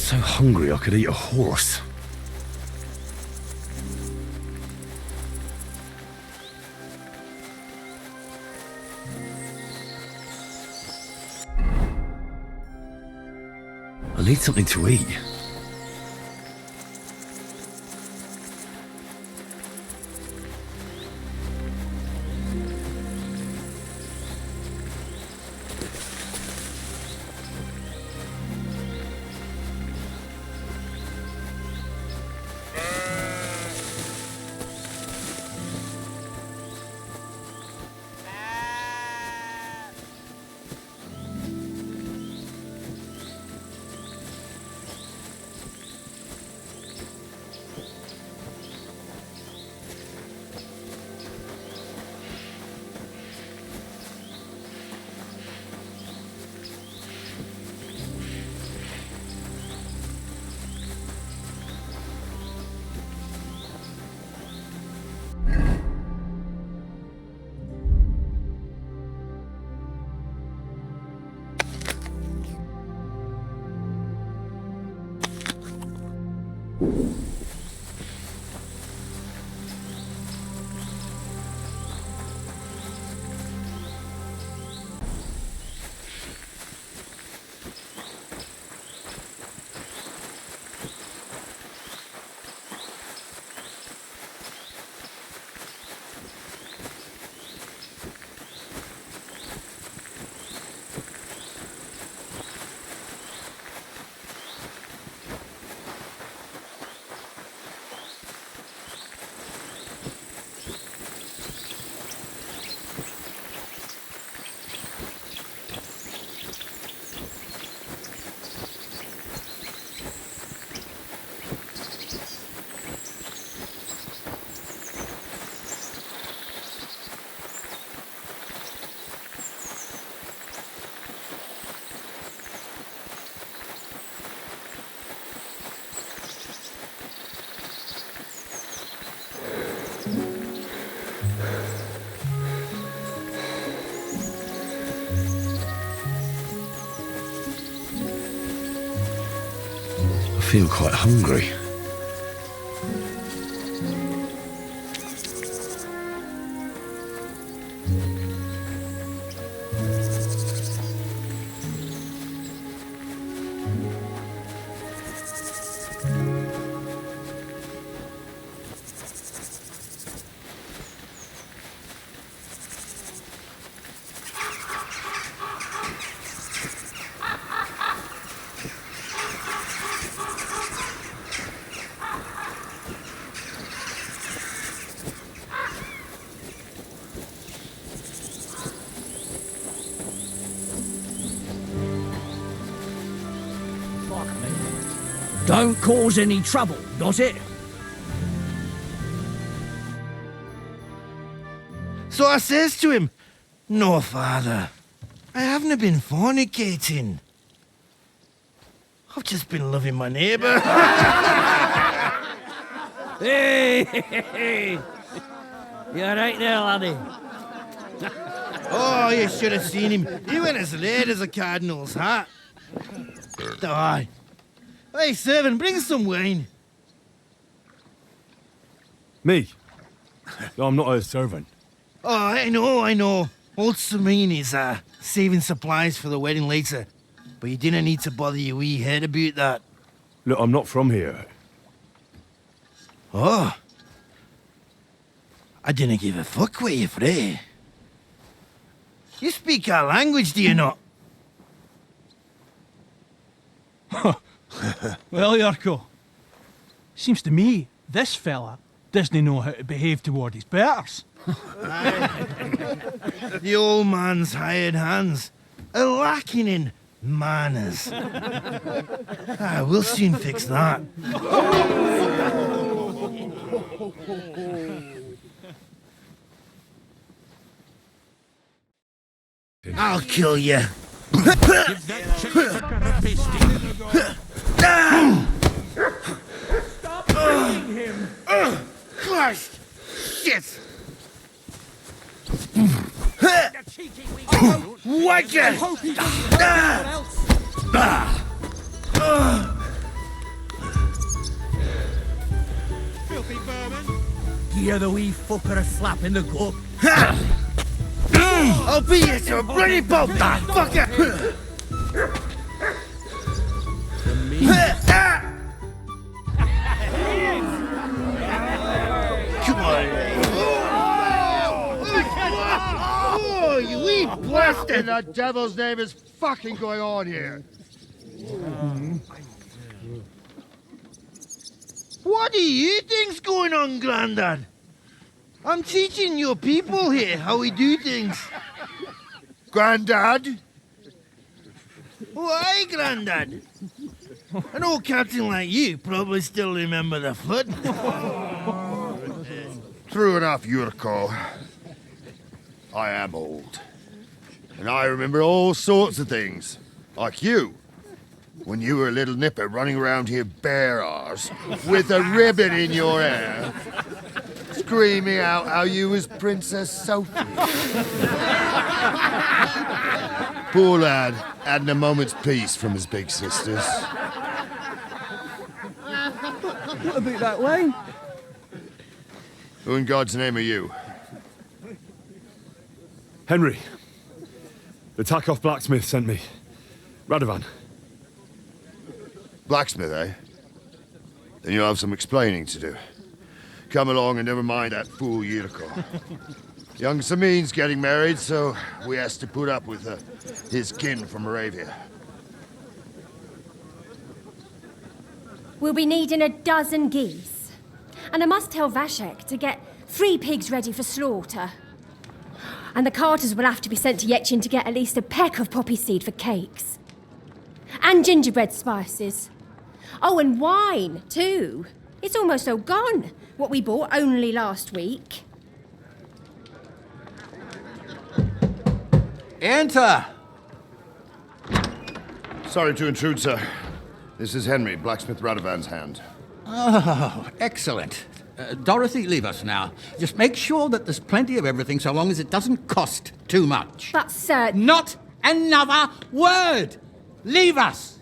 so hungry I could eat a horse. I need something to eat. I feel quite hungry. Don't cause any trouble, does it? So I says to him, "No, father, I haven't been fornicating. I've just been loving my neighbour." Hey! You alright there, laddie? Oh, you should have seen him. He went as red as a cardinal's hat. Aye. Hey, servant, bring some wine. Me? No, I'm not a servant. Oh, I know. Old SAMINE is saving supplies for the wedding later. But you didn't need to bother your wee head about that. Look, I'm not from here. Oh. I didn't give a fuck what you're frae. You speak our language, do you not? Well, Yarko, seems to me this fella doesn't know how to behave toward his betters. The old man's hired hands are lacking in manners. We'll soon fix that. I'll kill you. Stop beating him! Christ! Shit! What? I hope he doesn't hurt anyone else. Give the wee fucker a slap in the gut. I'll be here to a bloody bolt, that fucker! Come on. Oh, you wee What in bastard! the devil's name is fucking going on here? What do you think's going on, Grandad? I'm teaching your people here how we do things. Grandad? Why, Grandad? An old captain like you probably still remember the flood. True enough, Yurko. I am old. And I remember all sorts of things. Like you. When you were a little nipper running around here bare arse, with a ribbon in your hair, screaming out how you was Princess Sophie. Poor lad, hadn't a moment's peace from his big sisters. What about that wine? Who in God's name are you? Henry. The Takeoff blacksmith sent me. Radovan. Blacksmith, eh? Then you'll have some explaining to do. Come along and never mind that fool Yurko. Young Samine's getting married, so we has to put up with his kin from Moravia. We'll be needing a dozen geese. And I must tell Vashek to get 3 pigs ready for slaughter. And the carters will have to be sent to Yetchin to get at least a peck of poppy seed for cakes. And gingerbread spices. Oh, and wine, too. It's almost all gone, what we bought only last week. Enter! Sorry to intrude, sir. This is Henry, blacksmith Radovan's hand. Oh, excellent. Dorothy, leave us now. Just make sure that there's plenty of everything so long as it doesn't cost too much. But, sir... Not another word! Leave us!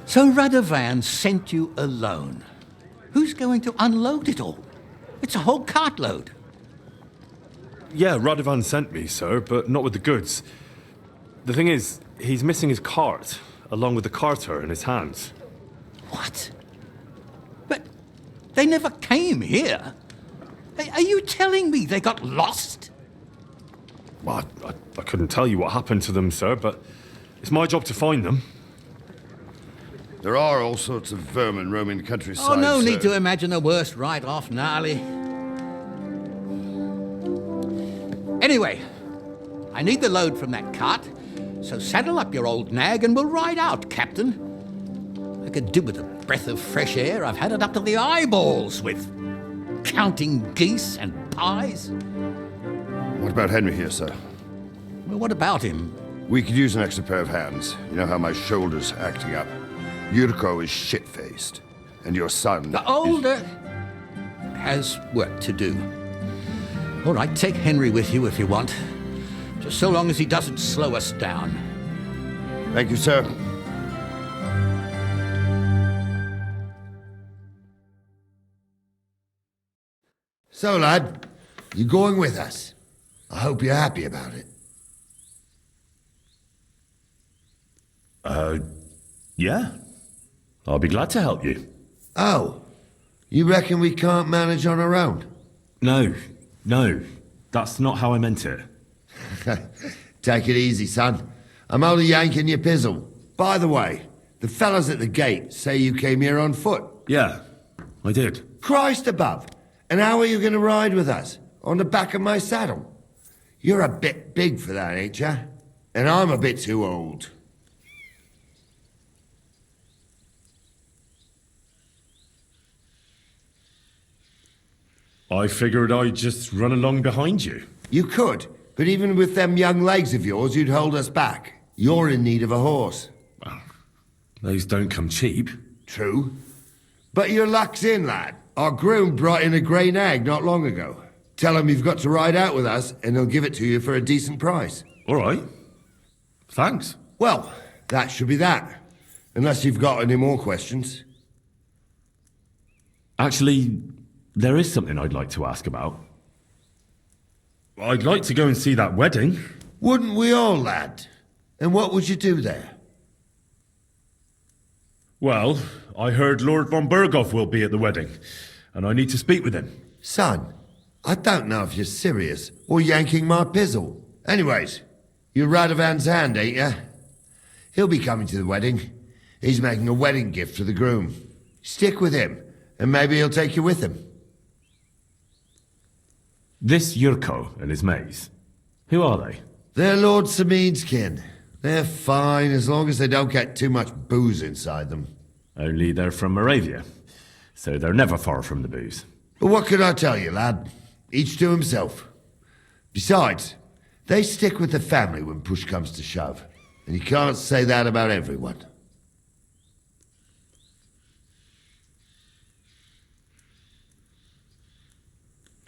So Radovan sent you alone. Who's going to unload it all? It's a whole cartload. Yeah, Radovan sent me, sir, but not with the goods. The thing is, he's missing his cart, along with the carter in his hands. What? But they never came here. Are you telling me they got lost? Well, I couldn't tell you what happened to them, sir, but it's my job to find them. There are all sorts of vermin roaming the countryside. Oh, no sir. need to imagine the worst right off, gnarly. Anyway, I need the load from that cart, so saddle up your old nag and we'll ride out, Captain. I could do with a breath of fresh air. I've had it up to the eyeballs with counting geese and pies. What about Henry here, sir? Well, what about him? We could use an extra pair of hands. You know how my shoulder's acting up. Yurko is shit-faced, and your son... The older has work to do. All right, take Henry with you if you want. Just so long as he doesn't slow us down. Thank you, sir. So, lad, you going with us? I hope you're happy about it. Yeah. I'll be glad to help you. Oh, you reckon we can't manage on our own? No, that's not how I meant it. Take it easy, son. I'm only yanking your pizzle. By the way, the fellas at the gate say you came here on foot. Yeah, I did. Christ above! And how are you going to ride with us? On the back of my saddle? You're a bit big for that, ain't ya? And I'm a bit too old. I figured I'd just run along behind you. You could, but even with them young legs of yours, you'd hold us back. You're in need of a horse. Well, those don't come cheap. True. But your luck's in, lad. Our groom brought in a grey nag not long ago. Tell him you've got to ride out with us, and he'll give it to you for a decent price. All right. Thanks. Well, That should be that. Unless you've got any more questions. Actually, there is something I'd like to ask about. I'd like to go and see that wedding. Wouldn't we all, lad? And what would you do there? Well, I heard Lord von Berghoff will be at the wedding, and I need to speak with him. Son, I don't know if you're serious or yanking my pizzle. Anyways, you're Radovan's hand, ain't you? He'll be coming to the wedding. He's making a wedding gift for the groom. Stick with him, and maybe he'll take you with him. This Yurko and his mates, who are they? They're Lord SAMINE's kin. They're fine as long as they don't get too much booze inside them. Only they're from Moravia, so they're never far from the booze. But what can I tell you, lad? Each to himself. Besides, they stick with the family when push comes to shove. And you can't say that about everyone.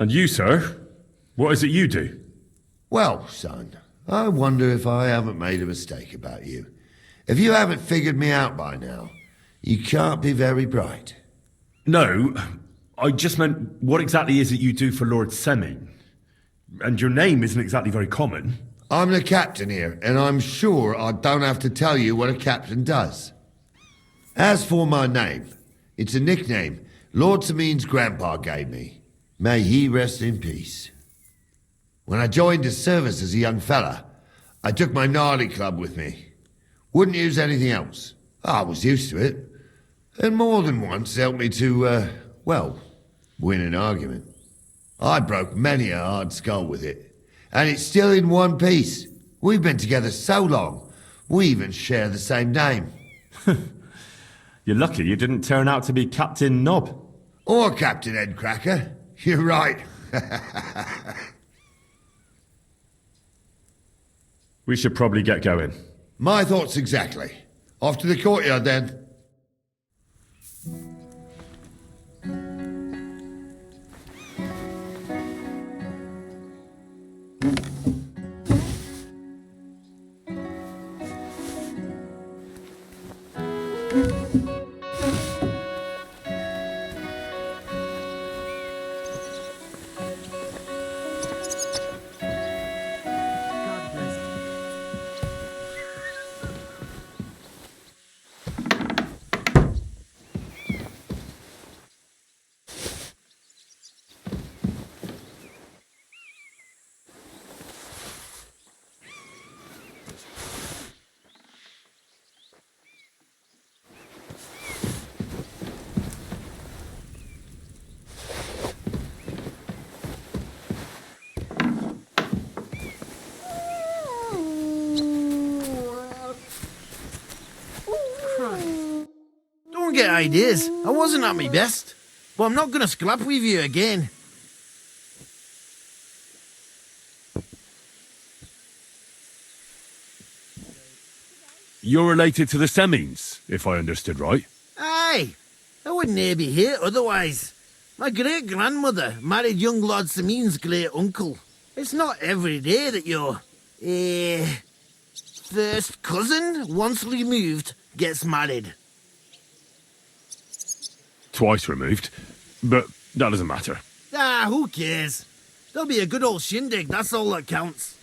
And you, sir? What is it you do? Well, son, I wonder if I haven't made a mistake about you. If you haven't figured me out by now, you can't be very bright. No, I just meant, what exactly is it you do for Lord SAMINE? And your name isn't exactly very common. I'm the captain here, and I'm sure I don't have to tell you what a captain does. As for my name, it's a nickname Lord SAMINE's grandpa gave me. May he rest in peace. When I joined his service as a young fella, I took my gnarly club with me. Wouldn't use anything else. I was used to it. And more than once helped me to, well, win an argument. I broke many a hard skull with it. And it's still in one piece. We've been together so long, we even share the same name. You're lucky you didn't turn out to be Captain Knob. Or Captain Headcracker. You're right. We should probably get going. My thoughts exactly. Off to the courtyard then. Don't get ideas. I wasn't at my best. But I'm not going to scrap with you again. You're related to the SAMINEs, if I understood right. Aye. I wouldn't be here otherwise. My great-grandmother married young Lord SAMINE's great-uncle. It's not every day that your, first cousin, once removed, gets married. Twice removed, but that doesn't matter. Ah, who cares? There'll be a good old shindig, that's all that counts.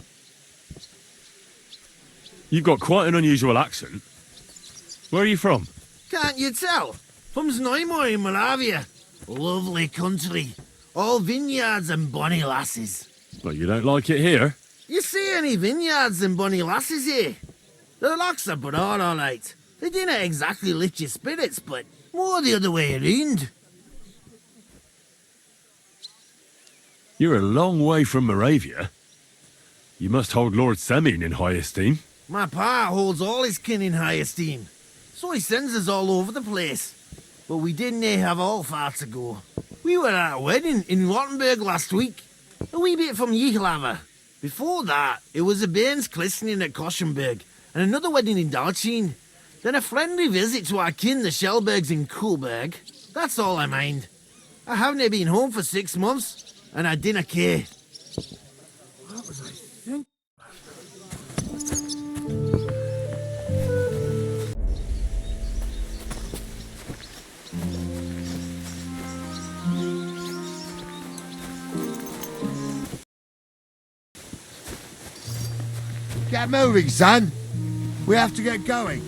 You've got quite an unusual accent. Where are you from? Can't you tell? From Znojmo in Moravia. Lovely country. All vineyards and bonny lasses. Well, you don't like it here? You see any vineyards and bonny lasses here? The locks are broad, all right. They didn't exactly lift your spirits, but more the other way around. You're a long way from Moravia. You must hold Lord SAMINE in high esteem. My pa holds all his kin in high esteem, so he sends us all over the place. But we didn't have all far to go. We were at a wedding in Rottenburg last week, a wee bit from Jihlava. Before that, it was a bairn's christening at Koschenberg, and another wedding in Dalchin. Then a friendly visit to our kin, the Schellbergs in Kuhlberg. That's all I mind. I haven't been home for 6 months, and I didn't care. What was I thinking? Get moving, son. We have to get going.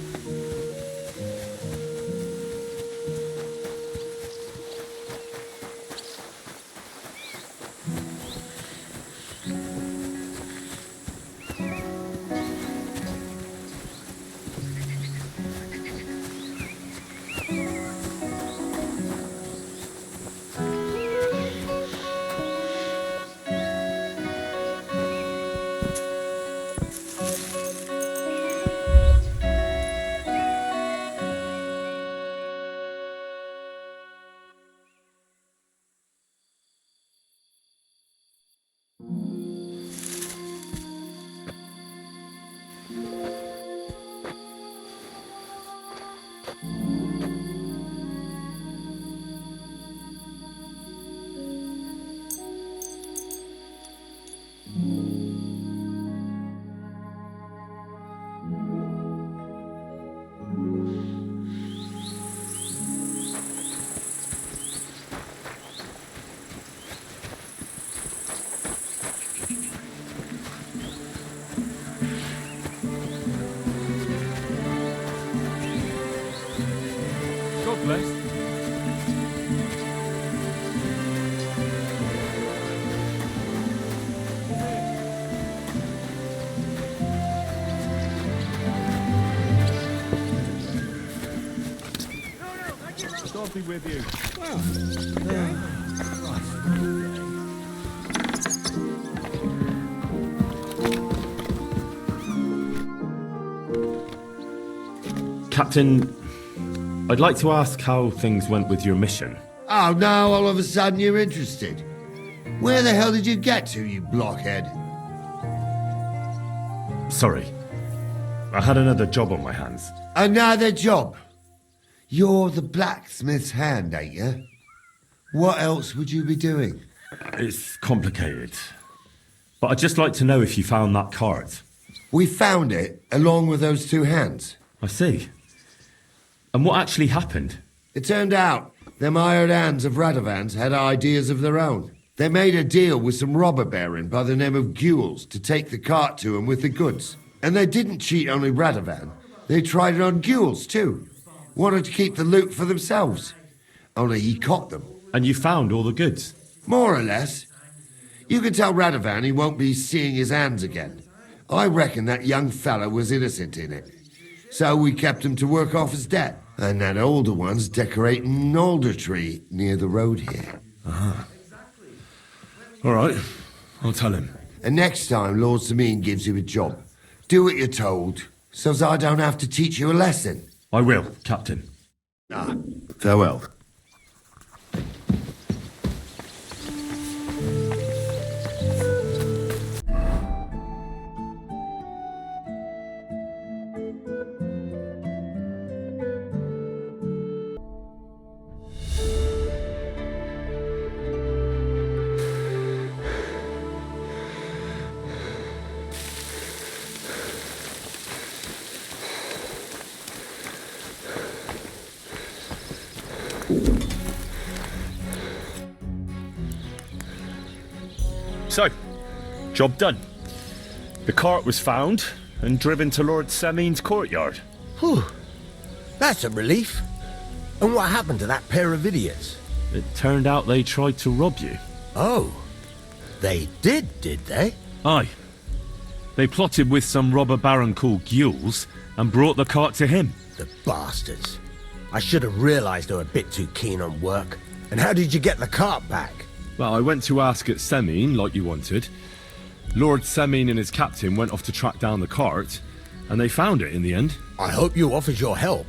God bless. God be with you. Captain, I'd like to ask how things went with your mission. Oh, now all of a sudden you're interested. Where the hell did you get to, you blockhead? Sorry. I had another job on my hands. Another job? You're the blacksmith's hand, ain't you? What else would you be doing? It's complicated. But I'd just like to know if you found that cart. We found it, along with those two hands. I see. And what actually happened? It turned out them hired hands of Radovans had ideas of their own. They made a deal with some robber baron by the name of Gules to take the cart to him with the goods. And they didn't cheat only Radovan. They tried it on Gules too. Wanted to keep the loot for themselves. Only he caught them. And you found all the goods? More or less. You can tell Radovan he won't be seeing his hands again. I reckon that young fella was innocent in it. So we kept him to work off his debt. And that older one's decorating an alder tree near the road here. Ah. All right. I'll tell him. And next time Lord SAMINE gives you a job, do what you're told, so's I don't have to teach you a lesson. I will, Captain. Farewell. So, job done. The cart was found and driven to Lord SAMINE's courtyard. Whew. That's a relief. And what happened to that pair of idiots? It turned out they tried to rob you. Oh. They did they? Aye. They plotted with some robber baron called Gules and brought the cart to him. The bastards. I should have realised they were a bit too keen on work. And how did you get the cart back? Well, I went to ask at SAMINE, like you wanted. Lord SAMINE and his captain went off to track down the cart, and they found it in the end. I hope you offered your help.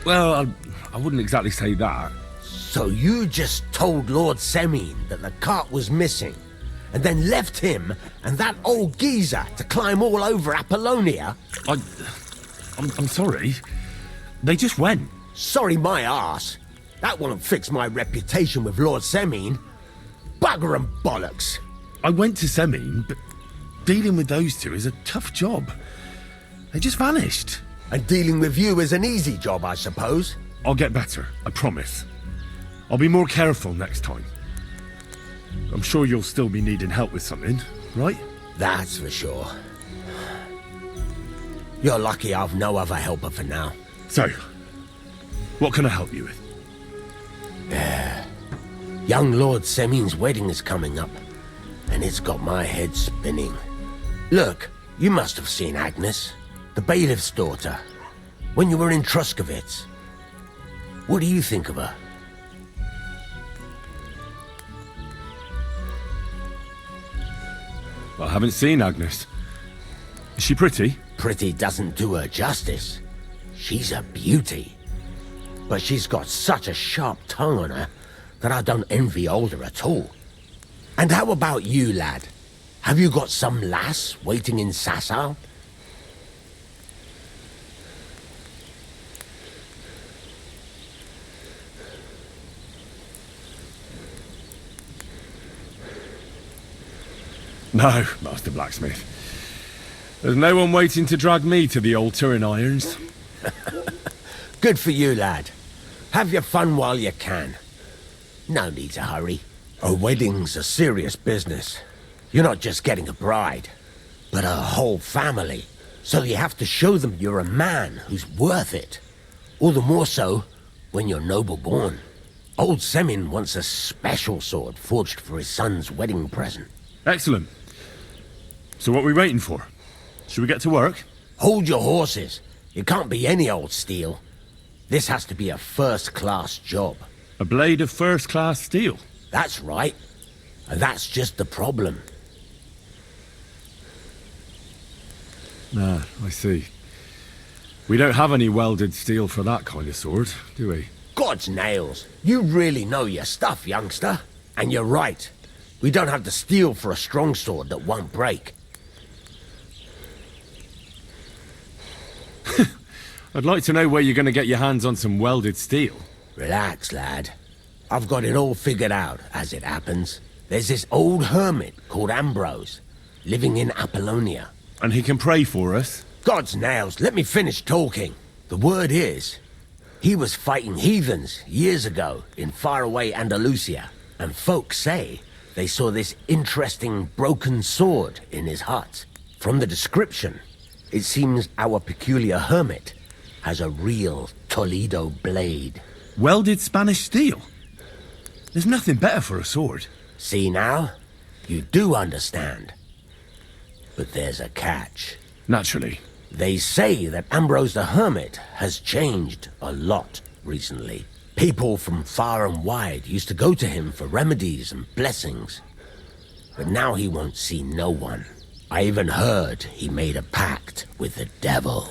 Well, I wouldn't exactly say that. So you just told Lord SAMINE that the cart was missing, and then left him and that old geezer to climb all over Apollonia? I'm sorry. They just went. Sorry my arse. That won't fix my reputation with Lord SAMINE. Bugger and bollocks. I went to SAMINE, but dealing with those two is a tough job. They just vanished. And dealing with you is an easy job, I suppose. I'll get better, I promise. I'll be more careful next time. I'm sure you'll still be needing help with something, right? That's for sure. You're lucky I've no other helper for now. So, what can I help you with? Young Lord SAMINE's wedding is coming up, and it's got my head spinning. Look, you must have seen Agnes, the bailiff's daughter, when you were in Truskovitz. What do you think of her? I haven't seen Agnes. Is she pretty? Pretty doesn't do her justice. She's a beauty. But she's got such a sharp tongue on her that I don't envy older at all. And how about you, lad? Have you got some lass waiting in Sasau? No, Master Blacksmith. There's no one waiting to drag me to the altar in irons. Good for you, lad. Have your fun while you can. No need to hurry. A wedding's a serious business. You're not just getting a bride, but a whole family. So you have to show them you're a man who's worth it. All the more so when you're noble born. Old SAMINE wants a special sword forged for his son's wedding present. Excellent. So what are we waiting for? Should we get to work? Hold your horses. It can't be any old steel. This has to be a first-class job. A blade of first-class steel? That's right. And that's just the problem. Ah, I see. We don't have any welded steel for that kind of sword, do we? God's nails. You really know your stuff, youngster. And you're right. We don't have the steel for a strong sword that won't break. I'd like to know where you're going to get your hands on some welded steel. Relax, lad. I've got it all figured out, as it happens. There's this old hermit called Ambrose, living in Apollonia. And he can pray for us? God's nails, let me finish talking. The word is, he was fighting heathens years ago in faraway Andalusia, and folks say they saw this interesting broken sword in his hut. From the description, it seems our peculiar hermit has a real Toledo blade. Welded Spanish steel? There's nothing better for a sword. See now? You do understand. But there's a catch. Naturally. They say that Ambrose the Hermit has changed a lot recently. People from far and wide used to go to him for remedies and blessings. But now he won't see no one. I even heard he made a pact with the devil.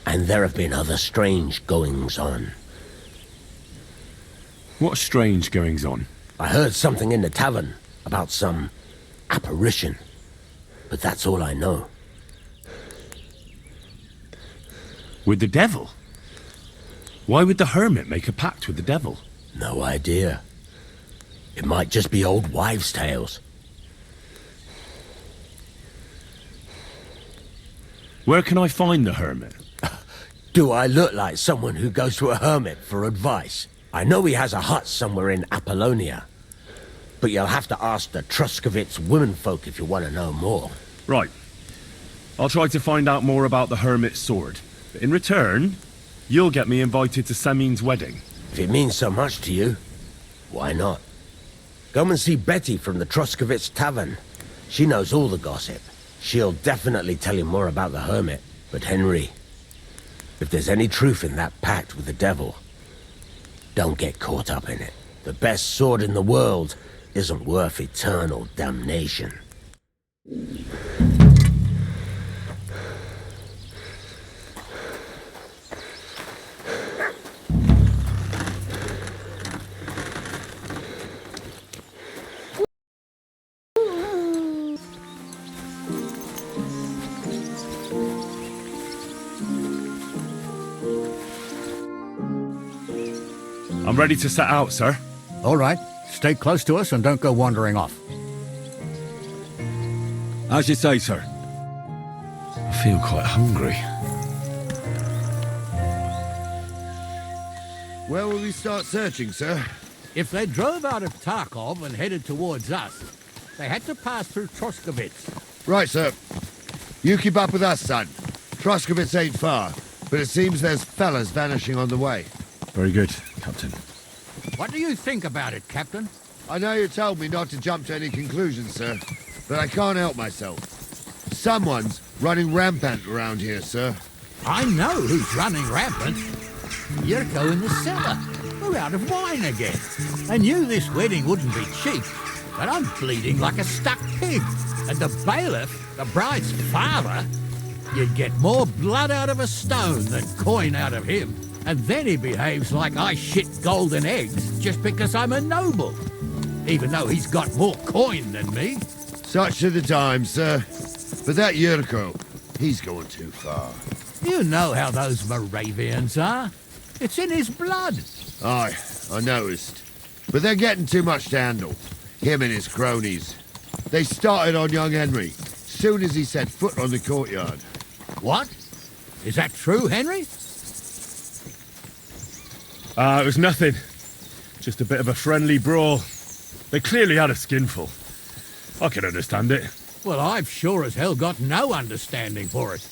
And there have been other strange goings-on. What strange goings-on? I heard something in the tavern about some apparition. But that's all I know. With the devil? Why would the hermit make a pact with the devil? No idea. It might just be old wives' tales. Where can I find the hermit? Do I look like someone who goes to a hermit for advice? I know he has a hut somewhere in Apollonia. But you'll have to ask the Truskovitz womenfolk if you want to know more. Right. I'll try to find out more about the hermit's sword. But in return, you'll get me invited to SAMINE's wedding. If it means so much to you, why not? Go and see Betty from the Truskovitz tavern. She knows all the gossip. She'll definitely tell you more about the hermit. But Henry, if there's any truth in that pact with the devil, don't get caught up in it. The best sword in the world isn't worth eternal damnation. I'm ready to set out, sir. All right. Stay close to us and don't go wandering off. As you say, sir. I feel quite hungry. Where will we start searching, sir? If they drove out of Tarkov and headed towards us, they had to pass through Troskovitz. Right, sir. You keep up with us, son. Troskovitz ain't far, but it seems there's fellas vanishing on the way. Very good, Captain. What do you think about it, Captain? I know you told me not to jump to any conclusions, sir, but I can't help myself. Someone's running rampant around here, sir. I know who's running rampant. Yurko in the cellar. We're out of wine again. I knew this wedding wouldn't be cheap, but I'm bleeding like a stuck pig. And the bailiff, the bride's father, you'd get more blood out of a stone than coin out of him. And then he behaves like I shit golden eggs just because I'm a noble. Even though he's got more coin than me. Such are the times, sir. But that Yurko, he's going too far. You know how those Moravians are. It's in his blood. Aye, I noticed. But they're getting too much to handle. Him and his cronies. They started on young Henry, soon as he set foot on the courtyard. What? Is that true, Henry? It was nothing. Just a bit of a friendly brawl. They clearly had a skinful. I can understand it. Well, I've sure as hell got no understanding for it.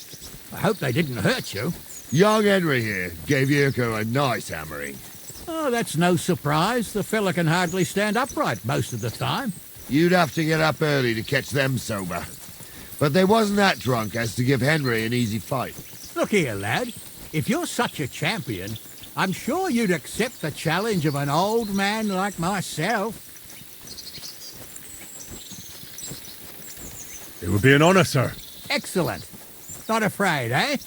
I hope they didn't hurt you. Young Henry here gave Yurko a nice hammering. Oh, that's no surprise. The fella can hardly stand upright most of the time. You'd have to get up early to catch them sober. But they wasn't that drunk as to give Henry an easy fight. Look here, lad. If you're such a champion, I'm sure you'd accept the challenge of an old man like myself. It would be an honor, sir. Excellent. Not afraid, eh?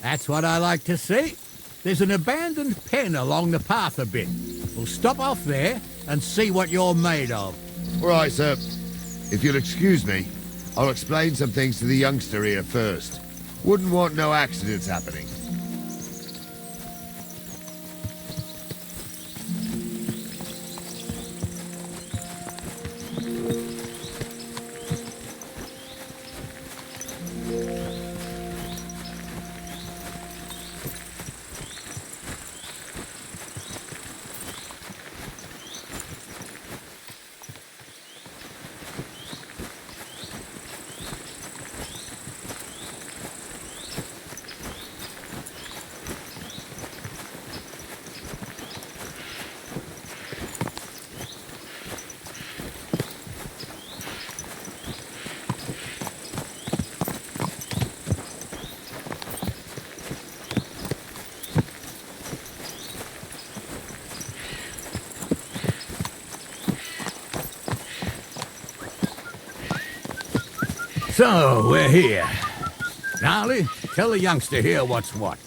That's what I like to see. There's an abandoned pen along the path a bit. We'll stop off there and see what you're made of. All right, sir. If you'll excuse me, I'll explain some things to the youngster here first. Wouldn't want no accidents happening. So, we're here. Gnarly, tell the youngster here what's what.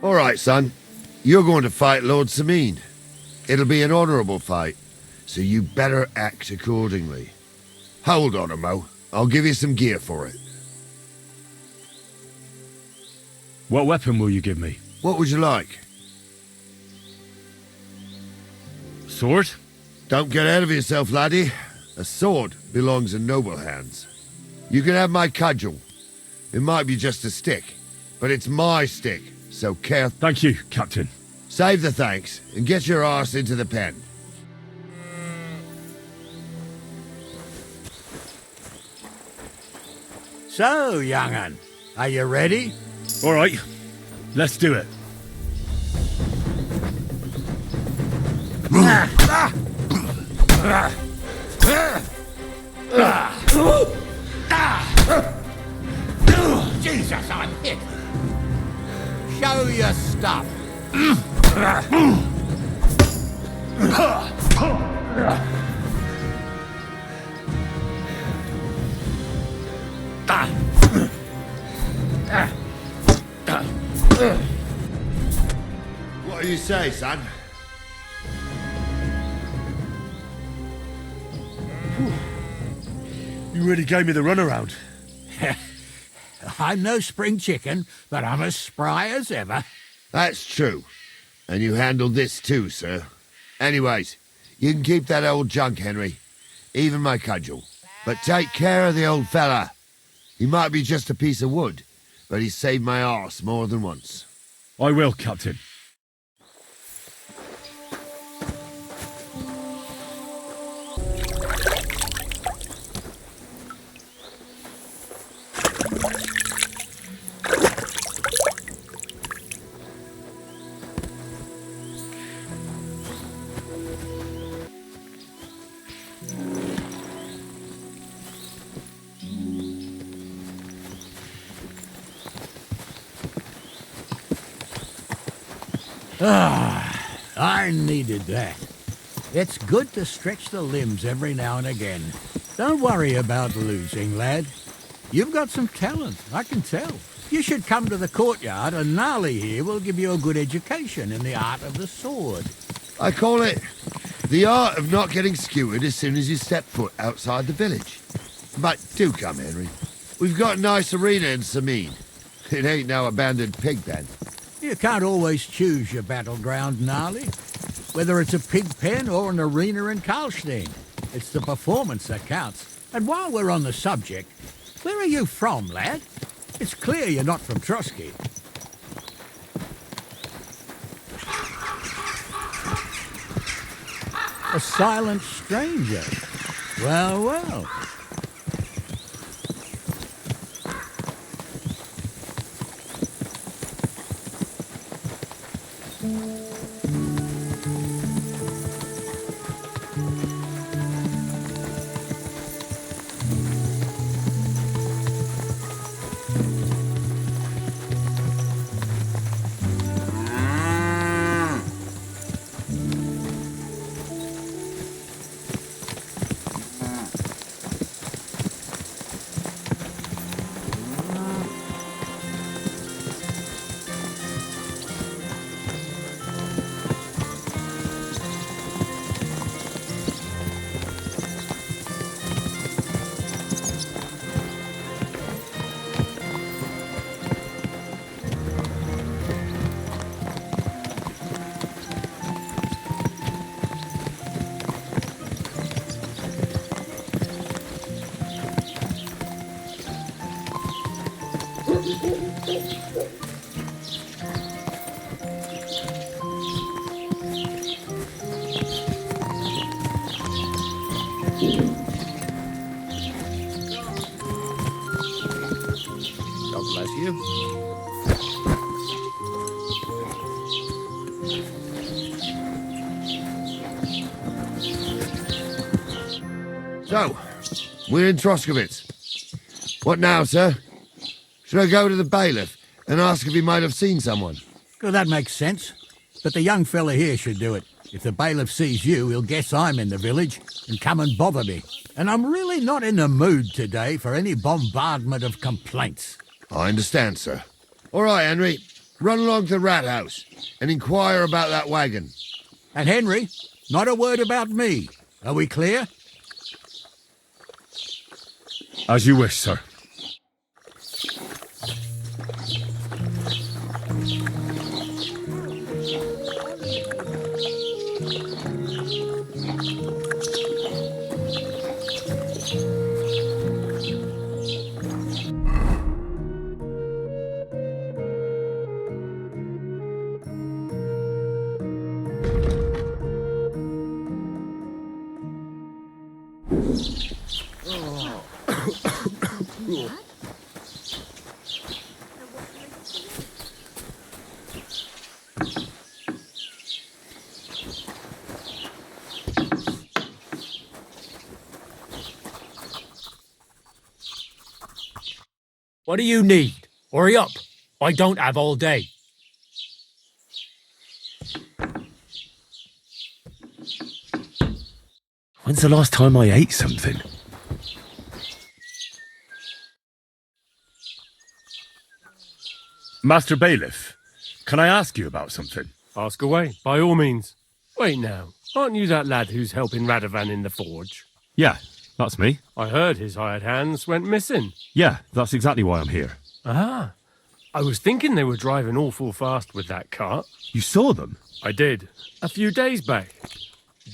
All right, son. You're going to fight Lord SAMINE. It'll be an honorable fight, so you better act accordingly. Hold on, Mo. I'll give you some gear for it. What weapon will you give me? What would you like? Sword? Don't get ahead of yourself, laddie. A sword belongs in noble hands. You can have my cudgel. It might be just a stick, but it's my stick, so careful. Thank you, Captain. Save the thanks, and get your arse into the pen. So, young'un, are you ready? All right, let's do it. Jesus, I'm hit. Show your stuff. What do you say, son? You really gave me the runaround. I'm no spring chicken, but I'm as spry as ever. That's true. And you handled this too, sir. Anyways, you can keep that old junk, Henry. Even my cudgel. But take care of the old fella. He might be just a piece of wood, but he's saved my arse more than once. I will, Captain. I needed that. It's good to stretch the limbs every now and again. Don't worry about losing, lad. You've got some talent, I can tell. You should come to the courtyard, and Gnarly here will give you a good education in the art of the sword. I call it the art of not getting skewered as soon as you step foot outside the village. But do come, Henry. We've got a nice arena in Samine. It ain't no abandoned pig pen. You can't always choose your battleground, Gnarly. Whether it's a pig pen or an arena in Karlstein, it's the performance that counts. And while we're on the subject, where are you from, lad? It's clear you're not from Trotsky. A silent stranger. Well, well. God bless you. So, we're in Troskowitz. What now, sir? Should I go to the bailiff and ask if he might have seen someone? Well, that makes sense. But the young fella here should do it. If the bailiff sees you, he'll guess I'm in the village and come and bother me. And I'm really not in the mood today for any bombardment of complaints. I understand, sir. All right, Henry. Run along to the rat house and inquire about that wagon. And Henry, not a word about me. Are we clear? As you wish, sir. What do you need? Hurry up. I don't have all day. When's the last time I ate something? Master Bailiff, can I ask you about something? Ask away, by all means. Wait now, aren't you that lad who's helping Radovan in the forge? Yeah, That's me. I heard his hired hands went missing. Yeah, that's exactly why I'm here. Ah. I was thinking they were driving awful fast with that cart. You saw them? I did. A few days back.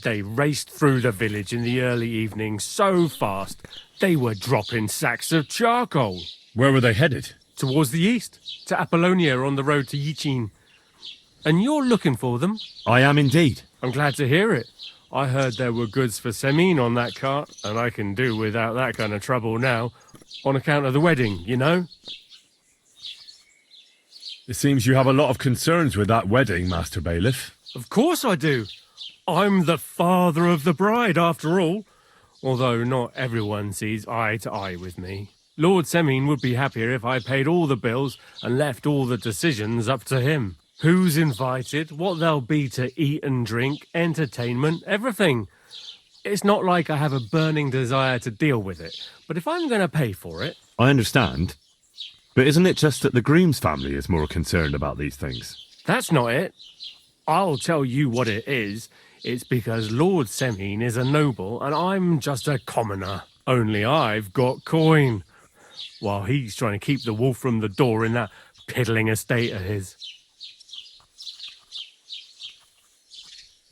They raced through the village in the early evening so fast, they were dropping sacks of charcoal. Where were they headed? Towards the east, to Apollonia on the road to Yichin. And you're looking for them? I am indeed. I'm glad to hear it. I heard there were goods for Samine on that cart, and I can do without that kind of trouble now, on account of the wedding, you know? It seems you have a lot of concerns with that wedding, Master Bailiff. Of course I do. I'm the father of the bride, after all. Although not everyone sees eye to eye with me. Lord SAMINE would be happier if I paid all the bills and left all the decisions up to him. Who's invited, what there'll be to eat and drink, entertainment, everything. It's not like I have a burning desire to deal with it, but if I'm going to pay for it... I understand. But isn't it just that the groom's family is more concerned about these things? That's not it. I'll tell you what it is. It's because Lord SAMINE is a noble and I'm just a commoner. Only I've got coin. While he's trying to keep the wolf from the door in that piddling estate of his.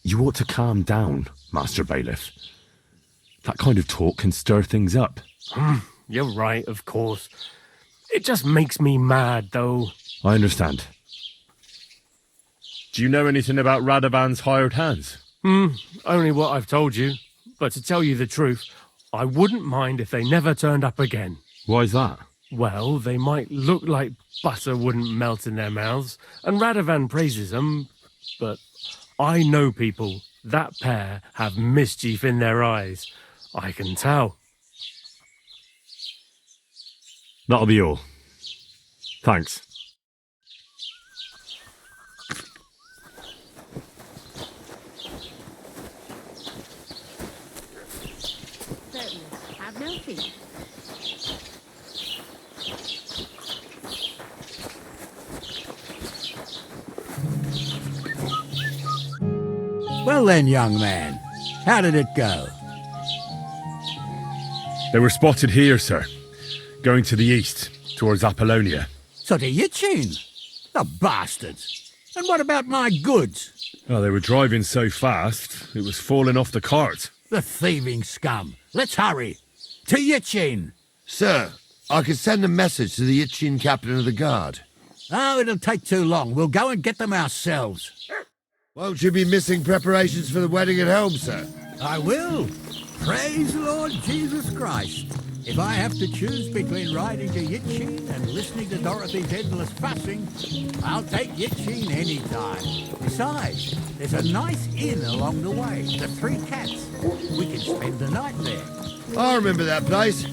You ought to calm down, Master Bailiff. That kind of talk can stir things up. You're right, of course. It just makes me mad, though. I understand. Do you know anything about Radovan's hired hands? Only what I've told you. But to tell you the truth, I wouldn't mind if they never turned up again. Why's that? Well, they might look like butter wouldn't melt in their mouths, and Radovan praises them, but I know people. That pair have mischief in their eyes. I can tell. That'll be all. Thanks. Certainly. Have no fear. Well then, young man, how did it go? They were spotted here, sir. Going to the east, towards Apollonia. So to Yichin? The bastards! And what about my goods? Oh, they were driving so fast, it was falling off the cart. The thieving scum! Let's hurry! To Yichin! Sir, I can send a message to the Yichin captain of the guard. Oh, it'll take too long. We'll go and get them ourselves. Won't you be missing preparations for the wedding at home, sir? I will. Praise the Lord Jesus Christ. If I have to choose between riding to Yichin and listening to Dorothy's endless fussing, I'll take Yichin any time. Besides, there's a nice inn along the way, the Three Cats. We can spend the night there. I remember that place,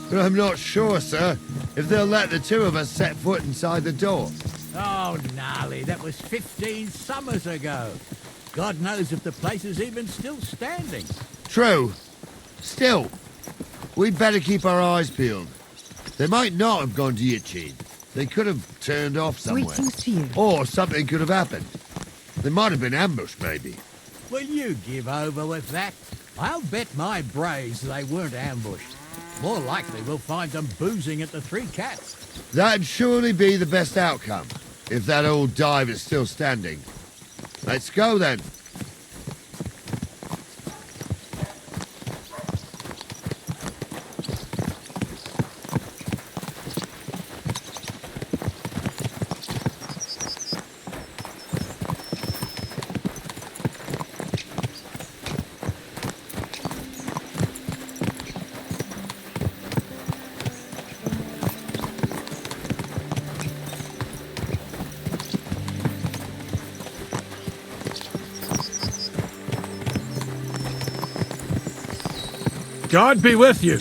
but I'm not sure, sir, if they'll let the two of us set foot inside the door. Oh, gnarly, that was 15 summers ago. God knows if the place is even still standing. True. Still, we'd better keep our eyes peeled. They might not have gone to Yichin. They could have turned off somewhere. Or something could have happened. They might have been ambushed, maybe. Will you give over with that? I'll bet my braves they weren't ambushed. More likely we'll find them boozing at the Three Cats. That'd surely be the best outcome, if that old dive is still standing. Let's go, then. God be with you.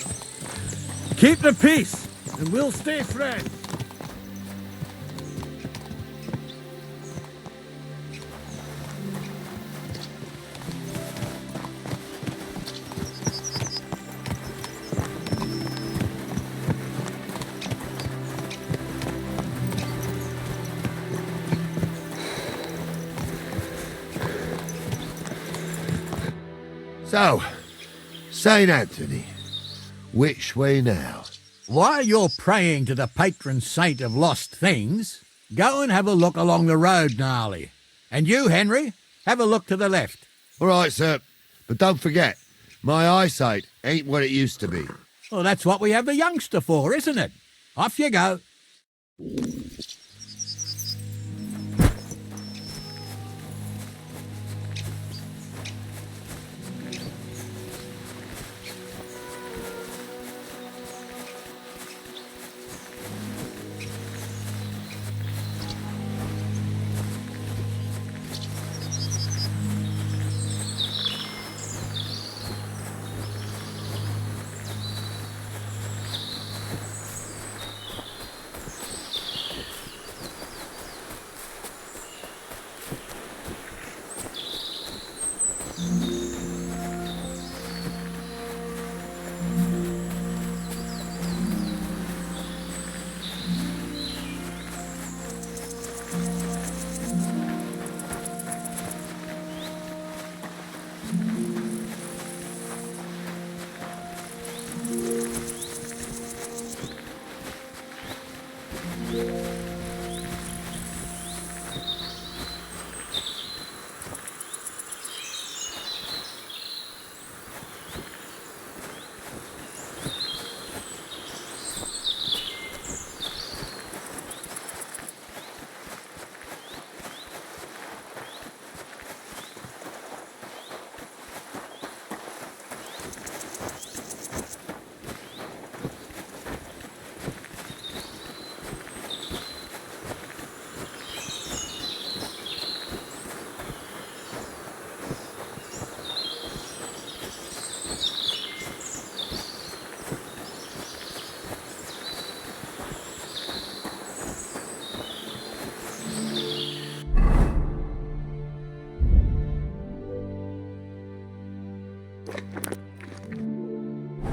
Keep the peace, and we'll stay friends. So, St. Anthony, Which way now? While you're praying to the patron saint of lost things, go and have a look along the road, Gnarly. And you, Henry, have a look to the left. All right, sir. But don't forget, my eyesight ain't what it used to be. Well, that's what we have the youngster for, isn't it? Off you go.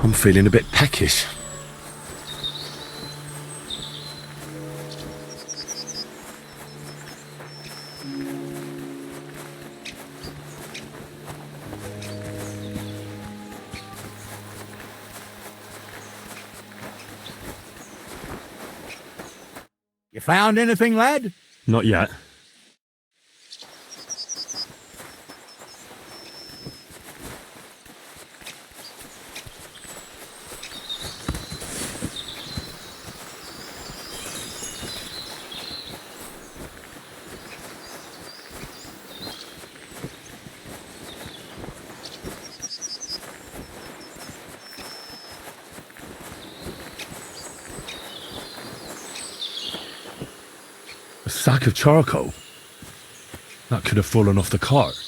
I'm feeling a bit peckish. You found anything, lad? Not yet. A sack of charcoal? That could have fallen off the cart.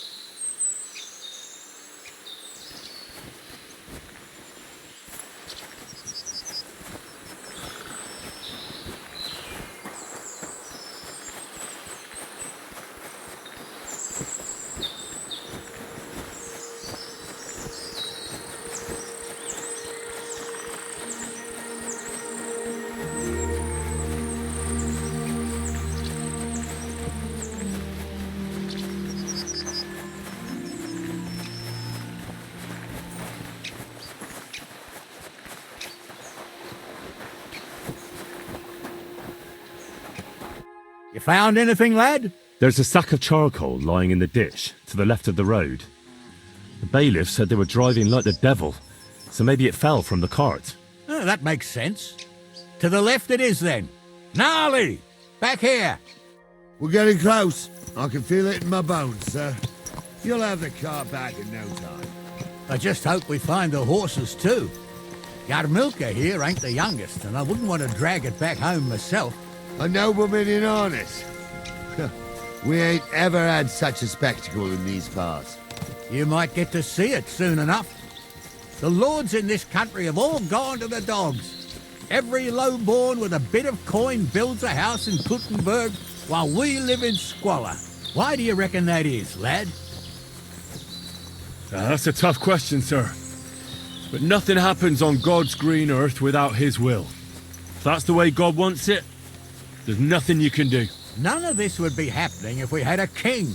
You found anything, lad? There's a sack of charcoal lying in the ditch to the left of the road. The bailiff said they were driving like the devil, so maybe it fell from the cart. Oh, that makes sense. To the left it is, then. Gnarly! Back here! We're getting close. I can feel it in my bones, sir. You'll have the car back in no time. I just hope we find the horses, too. Yarmilka here ain't the youngest, and I wouldn't want to drag it back home myself. A nobleman in harness. We ain't ever had such a spectacle in these parts. You might get to see it soon enough. The lords in this country have all gone to the dogs. Every lowborn with a bit of coin builds a house in Kuttenberg while we live in squalor. Why do you reckon that is, lad? That's a tough question, sir. But nothing happens on God's green earth without his will. If that's the way God wants it, there's nothing you can do. None of this would be happening if we had a king.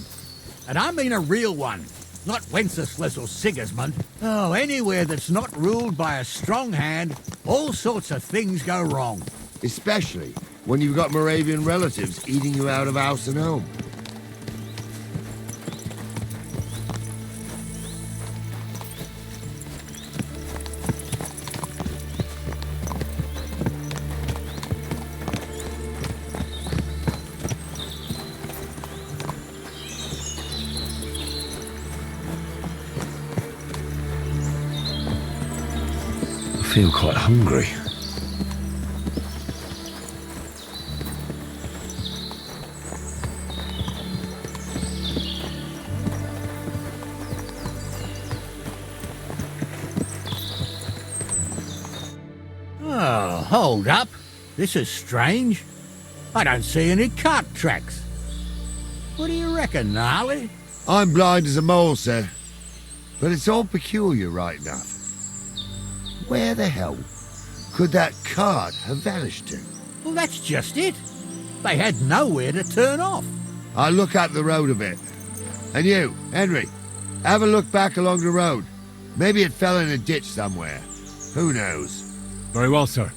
And I mean a real one. not Wenceslas or Sigismund. Oh, anywhere that's not ruled by a strong hand, all sorts of things go wrong. Especially when you've got Moravian relatives eating you out of house and home. I feel quite hungry. Oh, hold up. This is strange. I don't see any cart tracks. What do you reckon, Gnarly? I'm blind as a mole, sir. But it's all peculiar right enough. Where the hell could that cart have vanished to? Well, that's just it. They had nowhere to turn off. I'll look up the road a bit. And you, Henry, have a look back along the road. Maybe it fell in a ditch somewhere. Who knows? Very well, sir.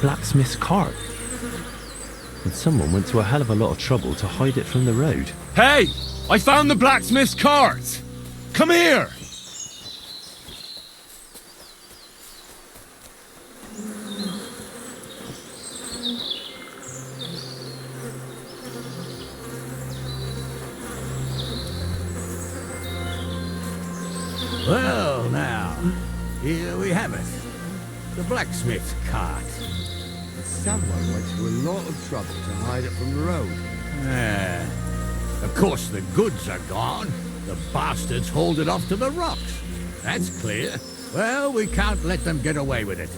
Blacksmith's cart. And someone went to a hell of a lot of trouble to hide it from the road. Hey! I found the blacksmith's cart! Come here! Well, now, here we have it. The blacksmith's cart. Someone went to a lot of trouble to hide it from the road. Yeah. Of course, the goods are gone. The bastards hauled it off to the rocks. That's clear. Well, we can't let them get away with it.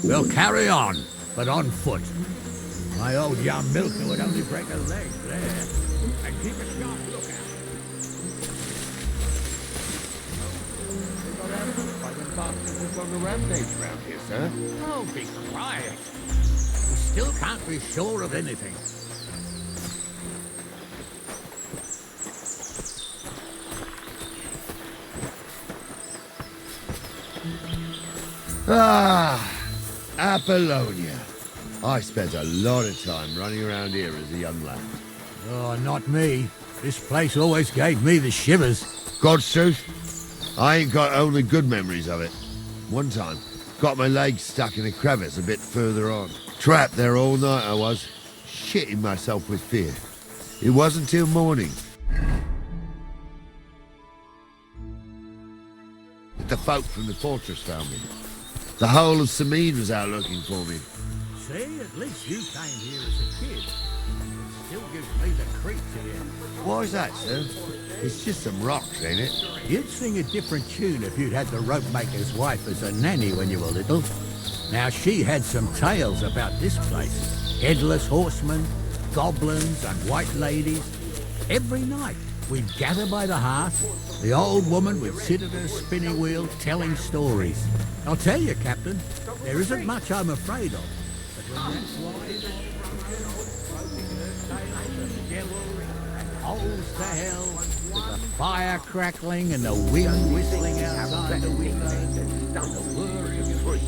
We'll carry on, but on foot. My old young milker would only break a leg there. And keep a sharp lookout. On the rampage round here, sir. Oh, be quiet. We still can't be sure of anything. Ah, Apollonia. I spent a lot of time running around here as a young lad. Oh, not me. This place always gave me the shivers. God's truth, I ain't got only good memories of it. One time, got my leg stuck in a crevice a bit further on. Trapped there all night I was, shitting myself with fear. It wasn't till morning that the folk from the fortress found me. The whole of Samine was out looking for me. See, at least you came here as a kid. It still gives me the creeps here. Why's that, sir? It's just some rocks, ain't it? You'd sing a different tune if you'd had the rope maker's wife as a nanny when you were little. Now, she had some tales about this place. Headless horsemen, goblins and white ladies. Every night, we'd gather by the hearth. The old woman would sit at her spinning wheel telling stories. I'll tell you, Captain, there isn't much I'm afraid of. But when that's wise, holes to hell, with the fire crackling and the wind whistling outside the window, and the whir of fruit.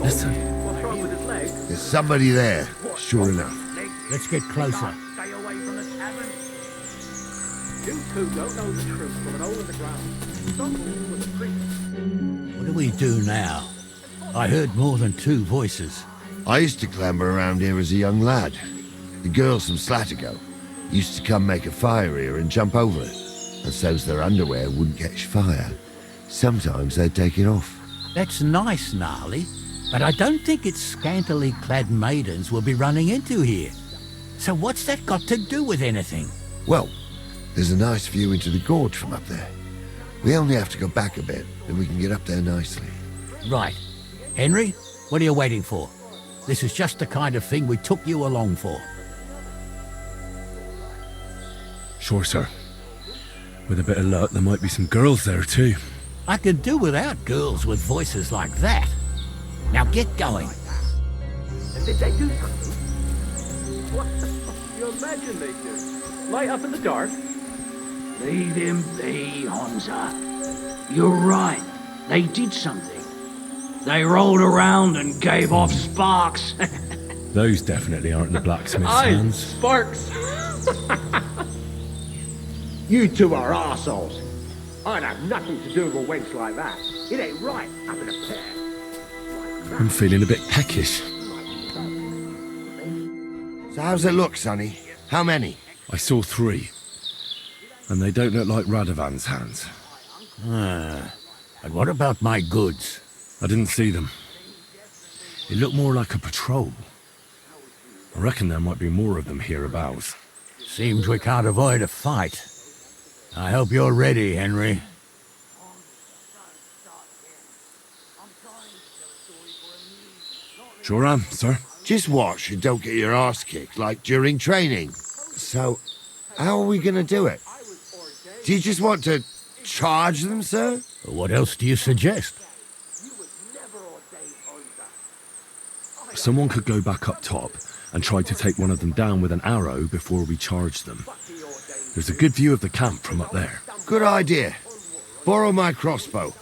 Listen. There's somebody there, sure enough. Let's get closer. Stay away from the tavern. You two don't know the truth from an hole in the ground. Stumble with a priest. What do we do now? I heard more than two voices. I used to clamber around here as a young lad. The girls from Slatigo used to come make a fire here and jump over it. And so's their underwear wouldn't catch fire. Sometimes they'd take it off. That's nice, Gnarly, but I don't think it's scantily clad maidens we'll be running into here. So what's that got to do with anything? Well, there's a nice view into the gorge from up there. We only have to go back a bit, and we can get up there nicely. Right. Henry, what are you waiting for? This is just the kind of thing we took you along for. Sure, sir. With a bit of luck, there might be some girls there too. I could do without girls with voices like that. Now get going. And did they do something? What the fuck do you imagine they do? Light up in the dark? Leave him be, Hamza. You're right. They did something. They rolled around and gave off sparks. Those definitely aren't the blacksmith's Aye, hands. sparks. You two are arseholes. I'd have nothing to do with a wench like that. It ain't right, having a pair. I'm feeling a bit peckish. So how's it look, Sonny? How many? I saw 3. And they don't look like Radovan's hands. And what about my goods? I didn't see them. It looked more like a patrol. I reckon there might be more of them hereabouts. Seems we can't avoid a fight. I hope you're ready, Henry. Sure am, sir. Just watch and don't get your arse kicked like during training. So, how are we gonna do it? Do you just want to charge them, sir? What else do you suggest? Someone could go back up top and try to take one of them down with an arrow before we charge them. There's a good view of the camp from up there. Good idea. Borrow my crossbow.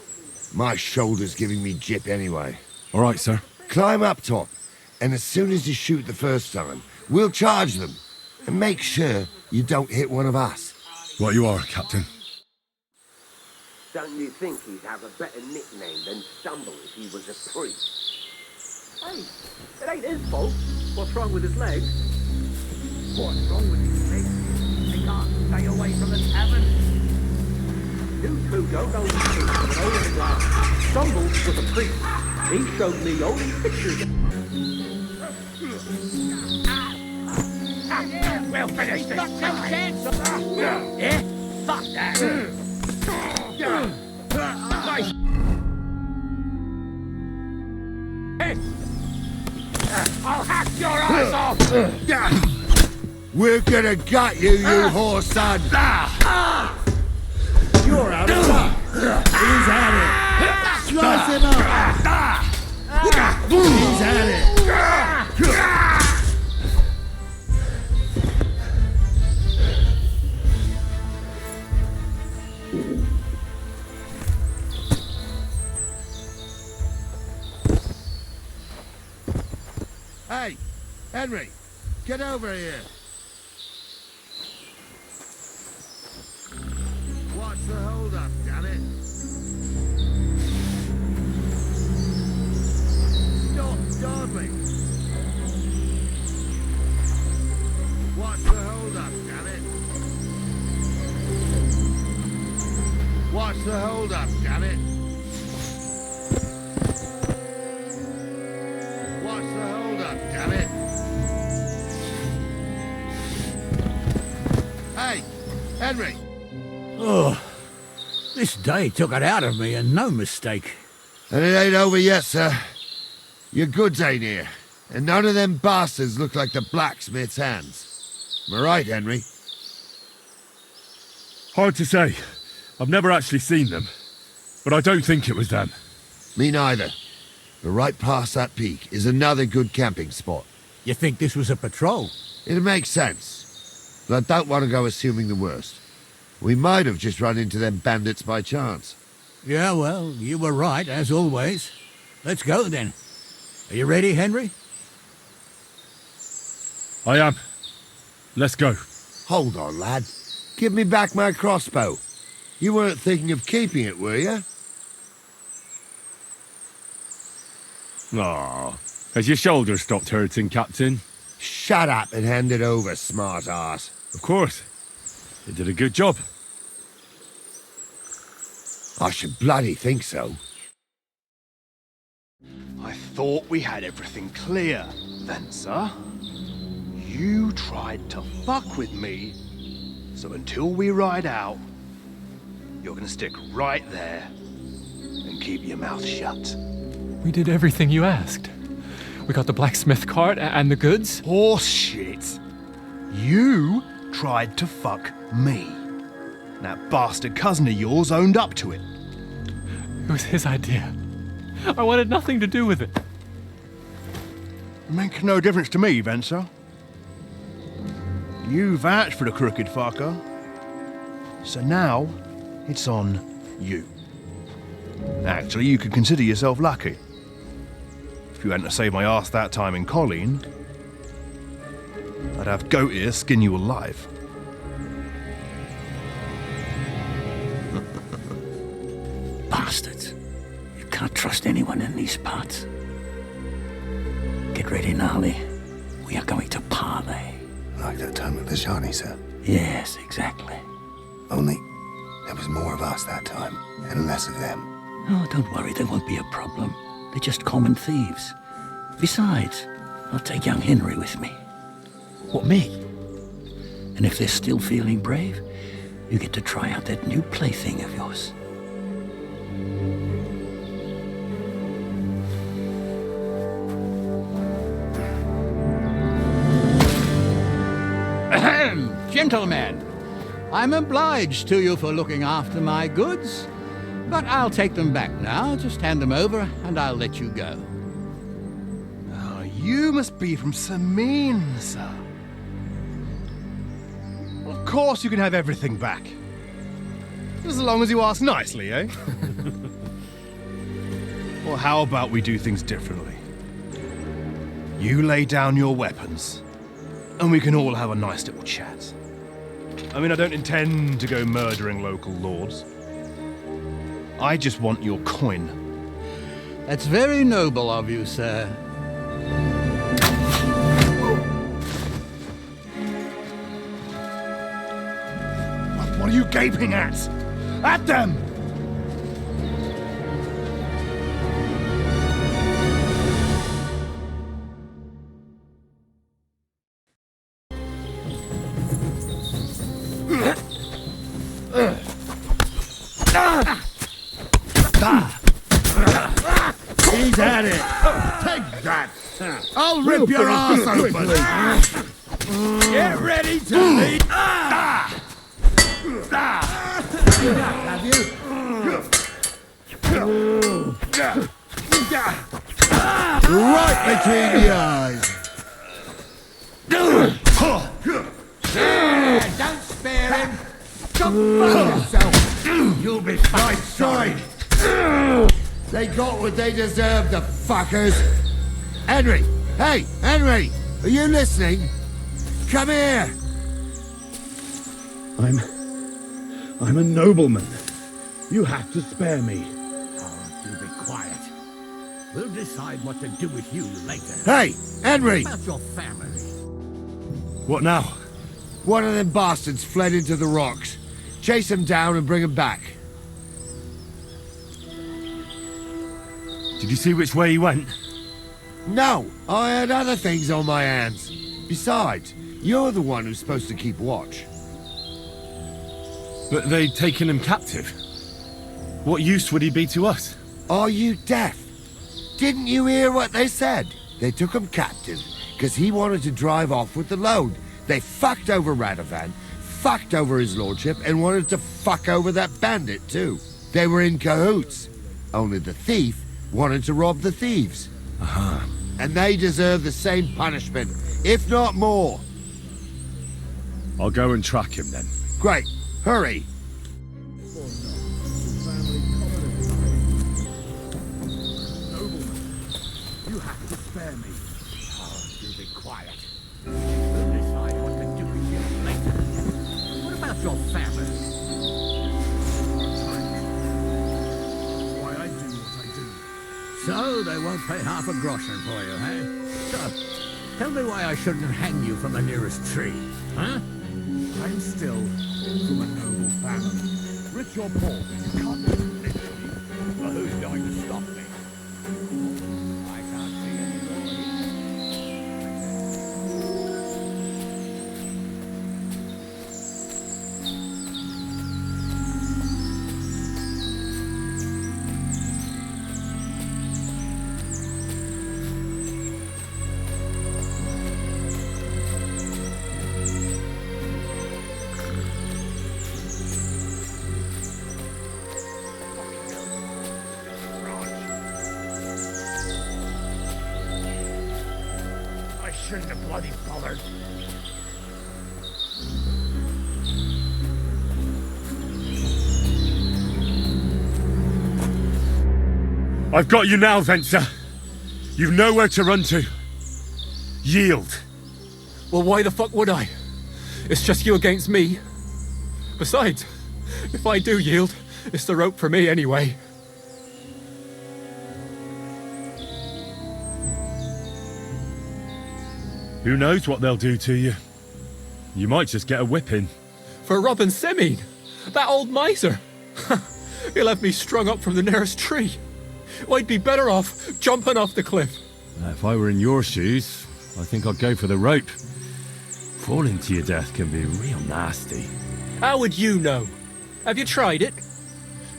My shoulder's giving me jip anyway. All right, sir. Climb up top, and as soon as you shoot the first time, we'll charge them. And make sure you don't hit one of us. Right you are, Captain. Don't you think he'd have a better nickname than Stumble if he was a priest? Hey, it ain't his fault. What's wrong with his legs? What's wrong with his legs? They can't stay away from the tavern. You two don't know the truth from an hole in the ground. Stumble was a priest. He showed me all these pictures. We'll finish this. Yeah? Fuck that. I'll hack your eyes off! We're gonna gut you, you whore son! You're out of luck. He's at it. Slice him up. He's at it. Hey, Henry, get over here. What's the hold up, damn it? Stop dawdling. What's the hold up, damn it? What's the hold up, damn it? What's the hold up, damn it? Hey, Henry. Oh, this day took it out of me, and no mistake. And it ain't over yet, sir. Your goods ain't here, and none of them bastards look like the blacksmith's hands. Am I right, Henry? Hard to say. I've never actually seen them. But I don't think it was them. Me neither. But right past that peak is another good camping spot. You think this was a patrol? It makes sense. But I don't want to go assuming the worst. We might have just run into them bandits by chance. Yeah, well, you were right, as always. Let's go, then. Are you ready, Henry? I am. Let's go. Hold on, lad. Give me back my crossbow. You weren't thinking of keeping it, were you? Aw. Has your shoulder stopped hurting, Captain? Shut up and hand it over, smart ass. Of course. You did a good job. I should bloody think so. I thought we had everything clear, then, sir. You tried to fuck with me, so until we ride out, you're gonna stick right there and keep your mouth shut. We did everything you asked. We got the blacksmith cart and the goods. Horse shit. You tried to fuck me. That bastard cousin of yours owned up to it. It was his idea. I wanted nothing to do with it. Make no difference to me, Venser. You vouched for the crooked fucker. So now, it's on you. Actually, you could consider yourself lucky. If you hadn't saved my ass that time in Colleen, I'd have goat ear skin you alive. Bastards. You can't trust anyone in these parts. Get ready, Gnarly. We are going to parley. Like that time with the Shani, sir? Yes, exactly. Only there was more of us that time, and less of them. Oh, don't worry, there won't be a problem. They're just common thieves. Besides, I'll take young Henry with me. What, me? And if they're still feeling brave, you get to try out that new plaything of yours. Gentlemen, I'm obliged to you for looking after my goods, but I'll take them back now. Just hand them over and I'll let you go. Oh, you must be from SAMINE, sir. Well, of course you can have everything back. As long as you ask nicely, eh? Well, how about we do things differently? You lay down your weapons, and we can all have a nice little chat. I mean, I don't intend to go murdering local lords. I just want your coin. That's very noble of you, sir. What are you gaping at? At them! He's at it. Take that. I'll rip your ass open. Get ready to lead. Have you? Right between the eyes. Don't spare him. Come fuck yourself. You'll be fine. Sorry. They got what they deserved, the fuckers. Henry! Hey, Henry! Are you listening? Come here! I'm a nobleman. You have to spare me. Oh, do be quiet. We'll decide what to do with you later. Hey, Henry! About your family. What now? One of them bastards fled into the rocks. Chase him down and bring him back. Did you see which way he went? No, I had other things on my hands. Besides, you're the one who's supposed to keep watch. But they'd taken him captive. What use would he be to us? Are you deaf? Didn't you hear what they said? They took him captive because he wanted to drive off with the load. They fucked over Radovan, fucked over his lordship and wanted to fuck over that bandit too. They were in cahoots. Only the thief wanted to rob the thieves. Uh-huh. And they deserve the same punishment, if not more. I'll go and track him then. Great. Hurry. You have to spare me. Oh, do be quiet. We'll decide what to do with you later. What about your family? That's why I do what I do. So they won't pay half a groschen for you, eh? So, tell me why I shouldn't hang you from the nearest tree, huh? I'm still from a noble family. Rich or poor, you can't lynch me. Well, who's going to stop me? I can't see any more here. I shouldn't have bloody bothered. I've got you now, Venser. You've nowhere to run to. Yield. Well, why the fuck would I? It's just you against me. Besides, if I do yield, it's the rope for me anyway. Who knows what they'll do to you? You might just get a whipping. For robbing SAMINE, that old miser. He'll have me strung up from the nearest tree. I'd be better off jumping off the cliff. If I were in your shoes, I think I'd go for the rope. Falling to your death can be real nasty. How would you know? Have you tried it?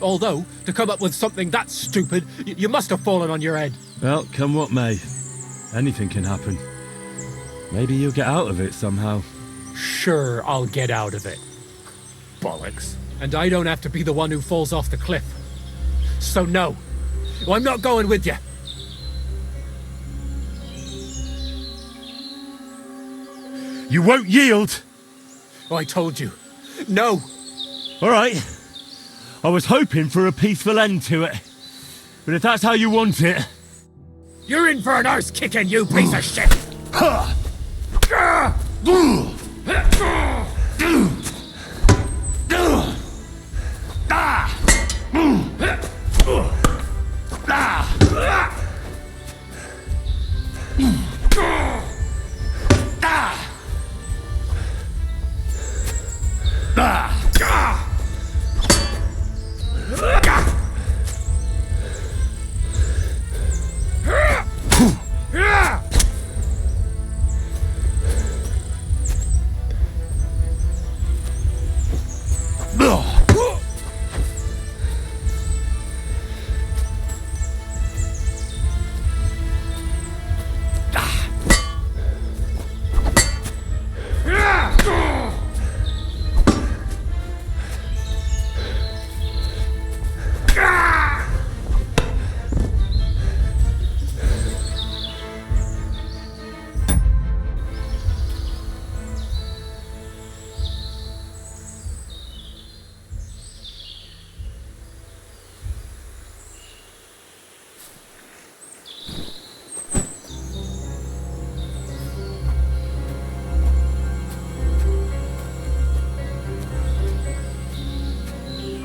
Although, to come up with something that stupid, you must have fallen on your head. Well, come what may. Anything can happen. Maybe you'll get out of it somehow. Sure, I'll get out of it. Bollocks. And I don't have to be the one who falls off the cliff. So no, I'm not going with you. You won't yield! I told you. No! All right. I was hoping for a peaceful end to it. But if that's how you want it... You're in for an arse kicking, you piece of shit!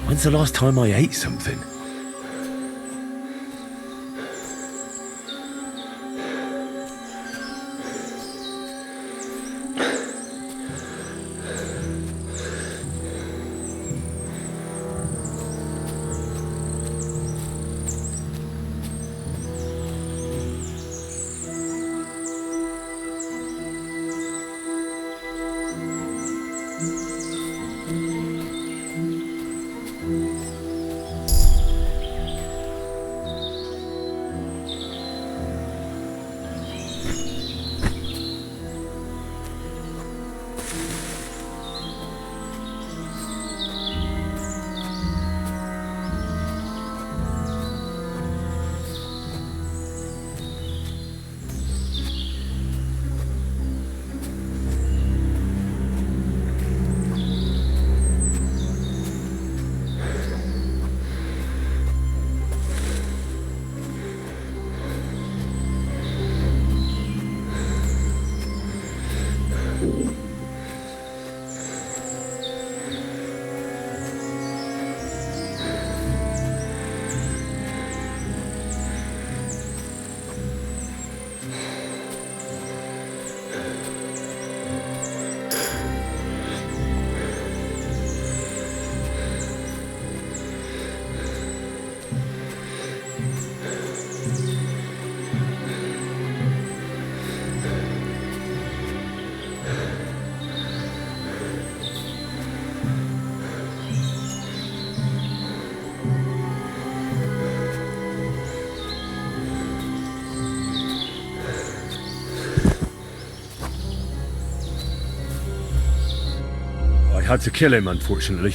When's the last time I ate something? I had to kill him, unfortunately.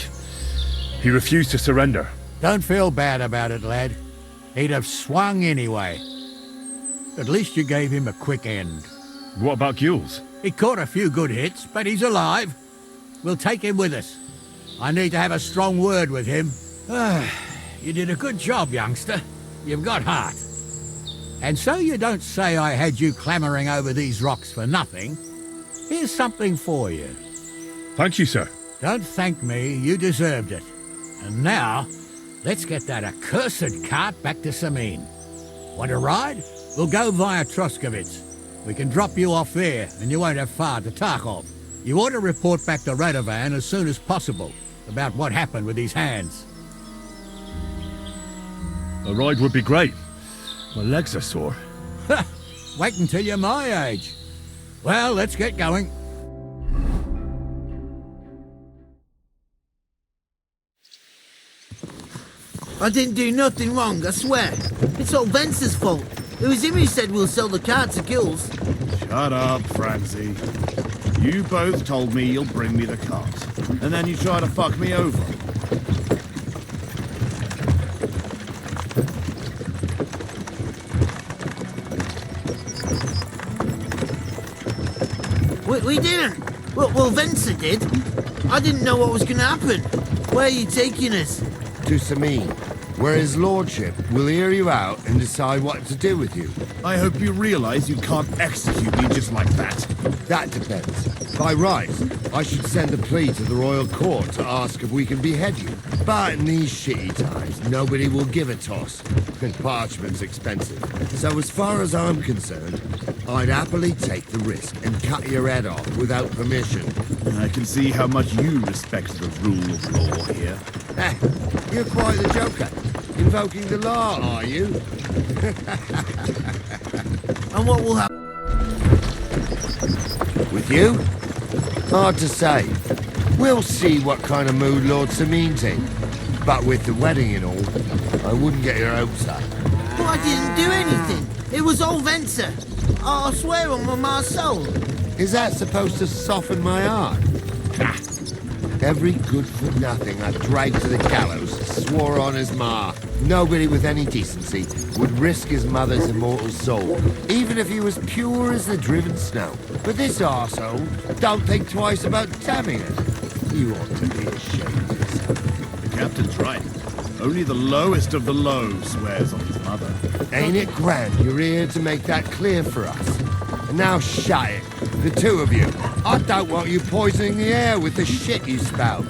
He refused to surrender. Don't feel bad about it, lad. He'd have swung anyway. At least you gave him a quick end. What about Gules? He caught a few good hits, but he's alive. We'll take him with us. I need to have a strong word with him. You did a good job, youngster. You've got heart. And so you don't say I had you clambering over these rocks for nothing. Here's something for you. Thank you, sir. Don't thank me, you deserved it. And now, let's get that accursed cart back to Samine. Want to ride? We'll go via Troskovitz. We can drop you off there, and you won't have far to Tarkov. You ought to report back to Radovan as soon as possible about what happened with these hands. A ride would be great. My legs are sore. Wait until you're my age. Well, let's get going. I didn't do nothing wrong, I swear. It's all Vence's fault. It was him who said we'll sell the car to Gules. Shut up, Francie. You both told me you'll bring me the cart, and then you try to fuck me over. We didn't. Well, Vence did. I didn't know what was going to happen. Where are you taking us? To Samine, where his lordship will hear you out and decide what to do with you. I hope you realize you can't execute me just like that. That depends. By right, I should send a plea to the royal court to ask if we can behead you. But in these shitty times, nobody will give a toss. And parchment's expensive. So as far as I'm concerned, I'd happily take the risk and cut your head off without permission. I can see how much you respect the rule of law here. You're quite the joker. Invoking the law, are you? And what will happen? With you? Hard to say. We'll see what kind of mood Lord SAMINE's in. But with the wedding and all, I wouldn't get your hopes up. Well, I didn't do anything. It was all Vence. I swear on my soul. Is that supposed to soften my heart? Every good-for-nothing I dragged to the gallows swore on his ma. Nobody with any decency would risk his mother's immortal soul, even if he was pure as the driven snow. But this arsehole don't think twice about damning it. You ought to be ashamed of yourself. The captain's right. Only the lowest of the low swears on his mother. Ain't it grand you're here to make that clear for us? And now shut it, the two of you. I don't want you poisoning the air with the shit you spout.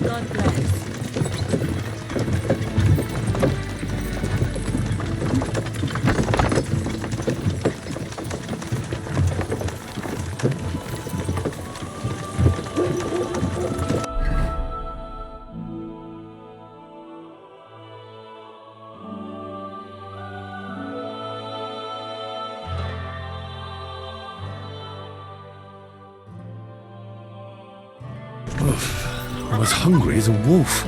God bless. I was hungry as a wolf.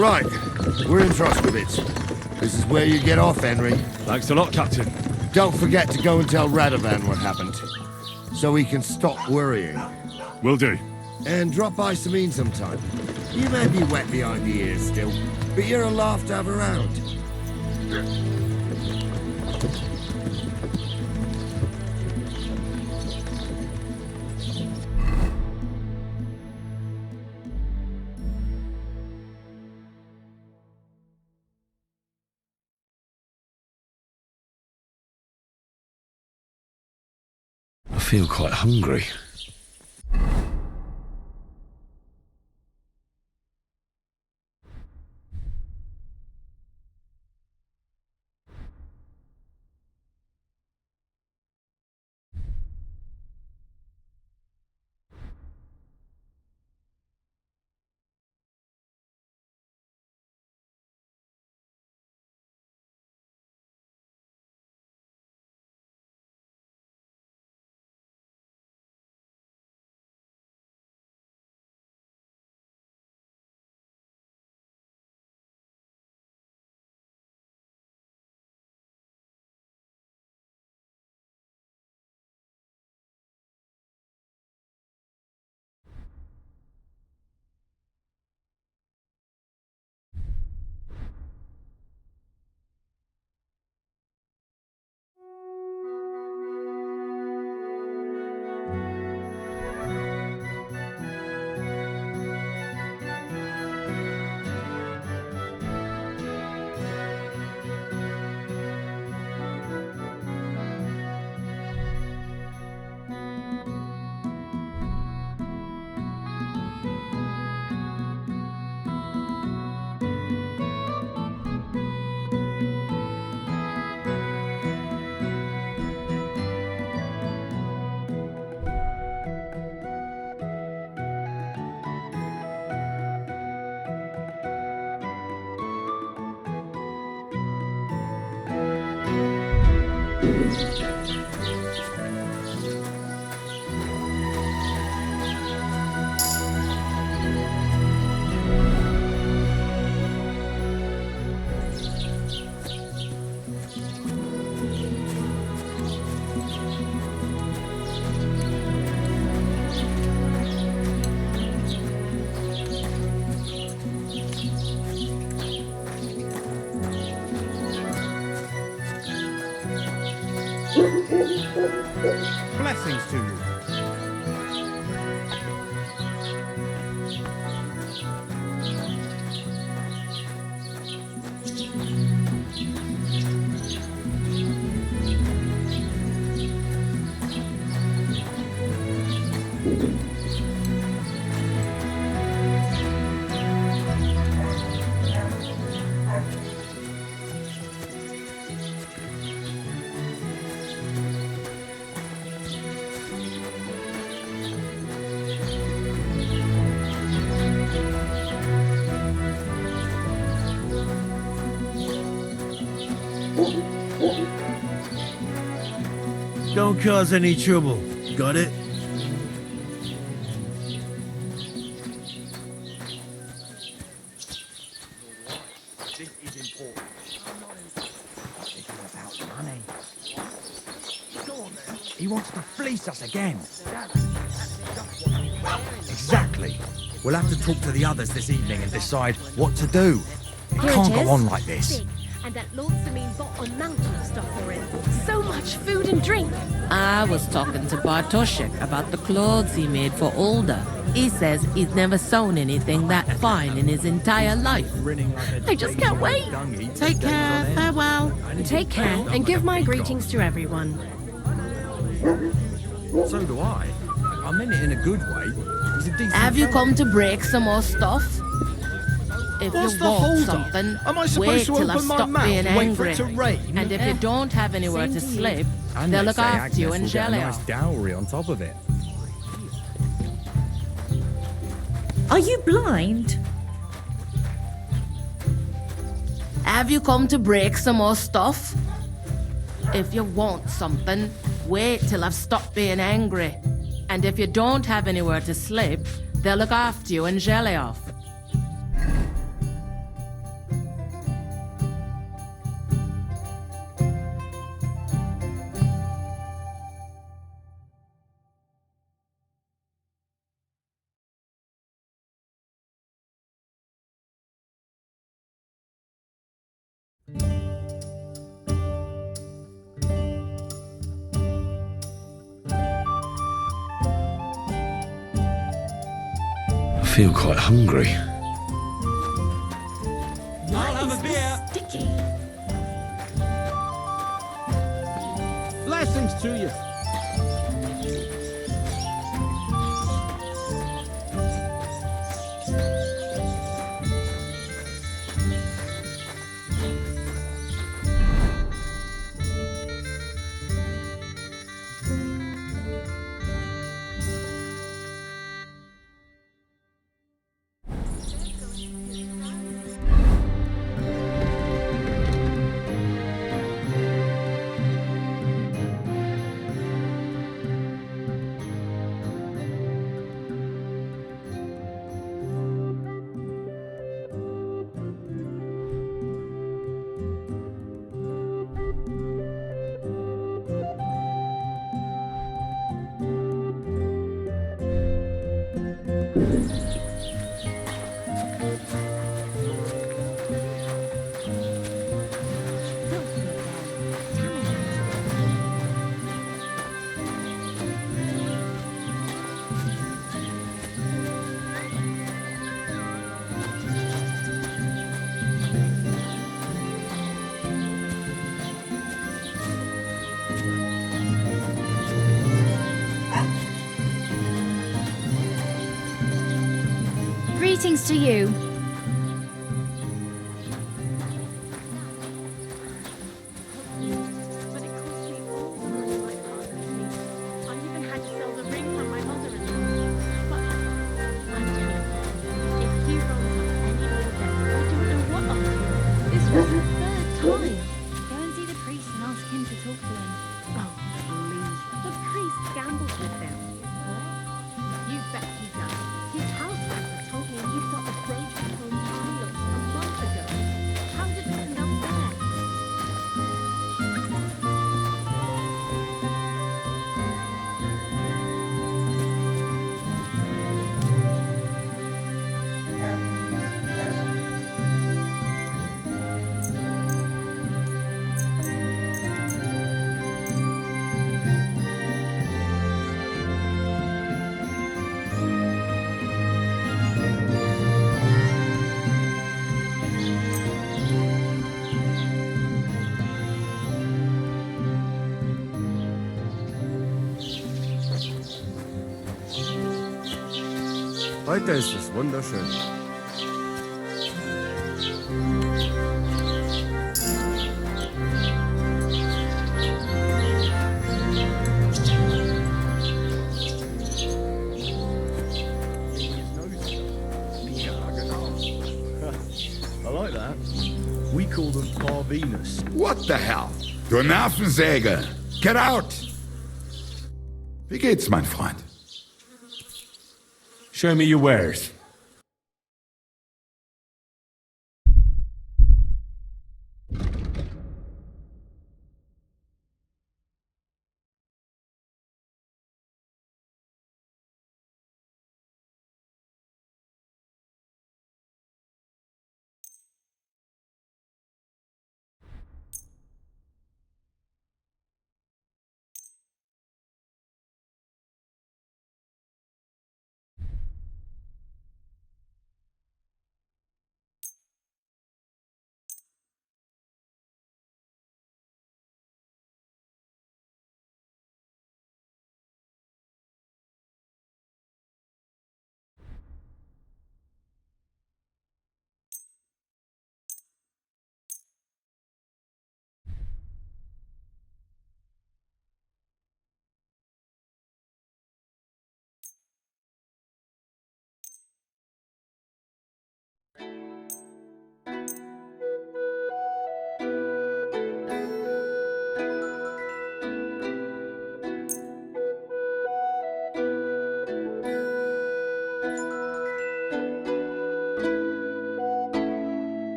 Right, we're in Troskovitz. This is where you get off, Henry. Thanks a lot, Captain. Don't forget to go and tell Radovan what happened, so he can stop worrying. Will do. And drop by Samine sometime. You may be wet behind the ears still, but you're a laugh to have around. I feel quite hungry. Blessings to you. Don't cause any trouble. Got it? This is important. It's about money. He wants to fleece us again. Exactly. We'll have to talk to the others this evening and decide what to do. It Here can't it is. go on like this. Big. And that Lord SAMINE bought a mountain of stuff for him. So much food and drink. I was talking to Bartoszek about the clothes he made for Olda. He says he's never sewn anything that fine in his entire life. I just can't wait. Take care, farewell. Take care and give my greetings to everyone. So do I. I meant it in a good way. He's a decent Have you fella. come to break some more stuff? If What's you the want hold-up? something, Am I supposed wait to till I open my stop mouth being and wait for angry. it to rain? And if you don't have anywhere to sleep, they'll look after you in Jelly. dowry on top of it. Are you blind? Have you come to break some more stuff? If you want something, wait till I've stopped being angry. And if you don't have anywhere to sleep, they'll look after you and jelly off. feel quite hungry. I'll have a beer. Sticky. Blessings to you. Greetings to you. Heute ist es wunderschön. I like that. We call them Parvenus. What the hell? Du Nervensäge! Get out! Wie geht's, mein Freund? Show me your wares.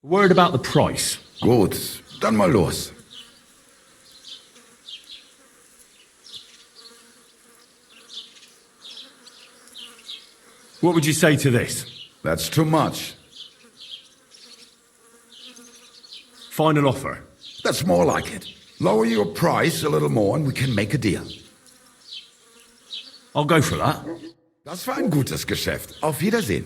Word about the price. Gut, dann mal los. What would you say to this? That's too much. Final offer. That's more like it. Lower your price a little more and we can make a deal. I'll go for that. Das war ein gutes Geschäft. Auf Wiedersehen.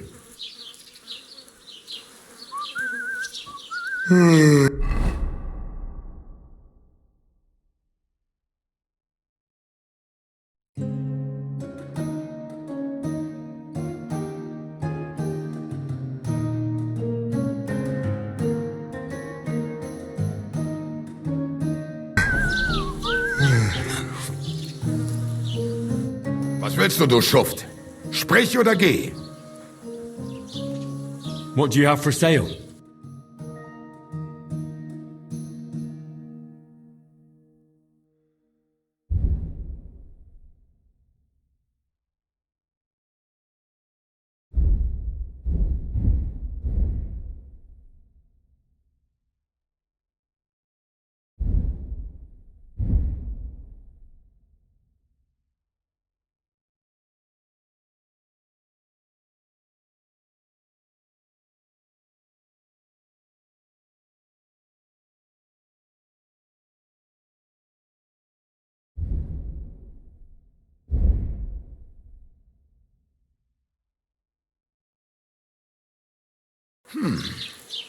Was willst du Schuft? Sprich oder geh. What do you have for sale?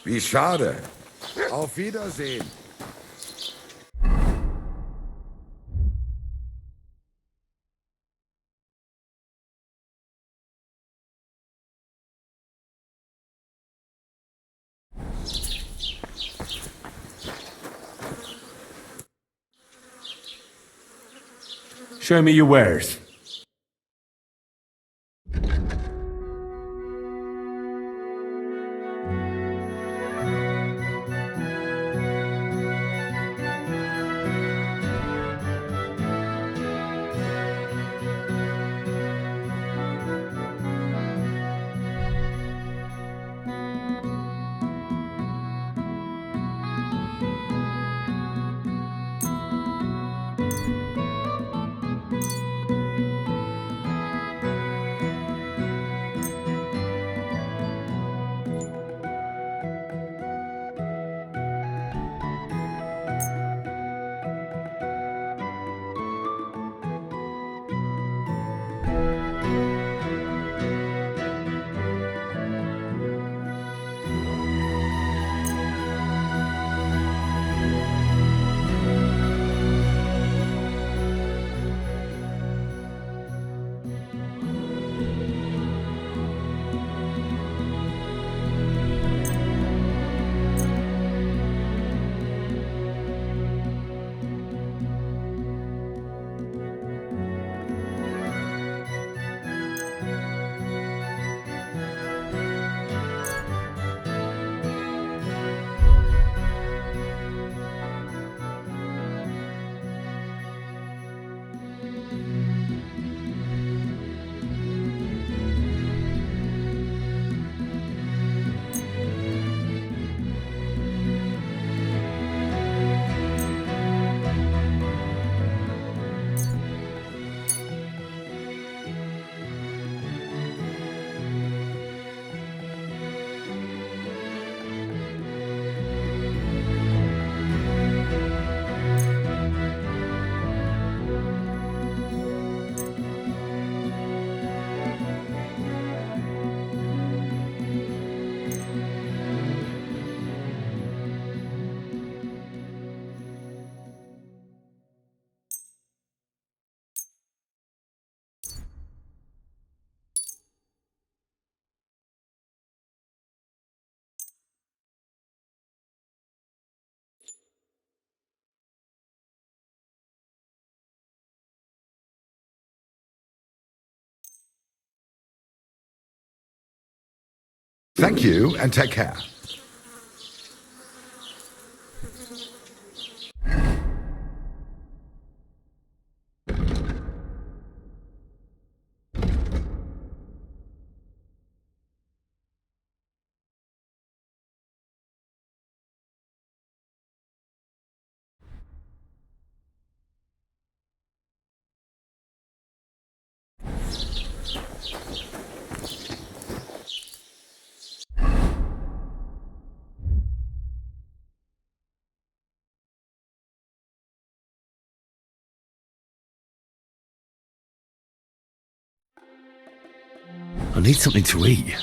Wie schade. Auf Wiedersehen. Show me your wares. Thank you and take care. I need something to eat.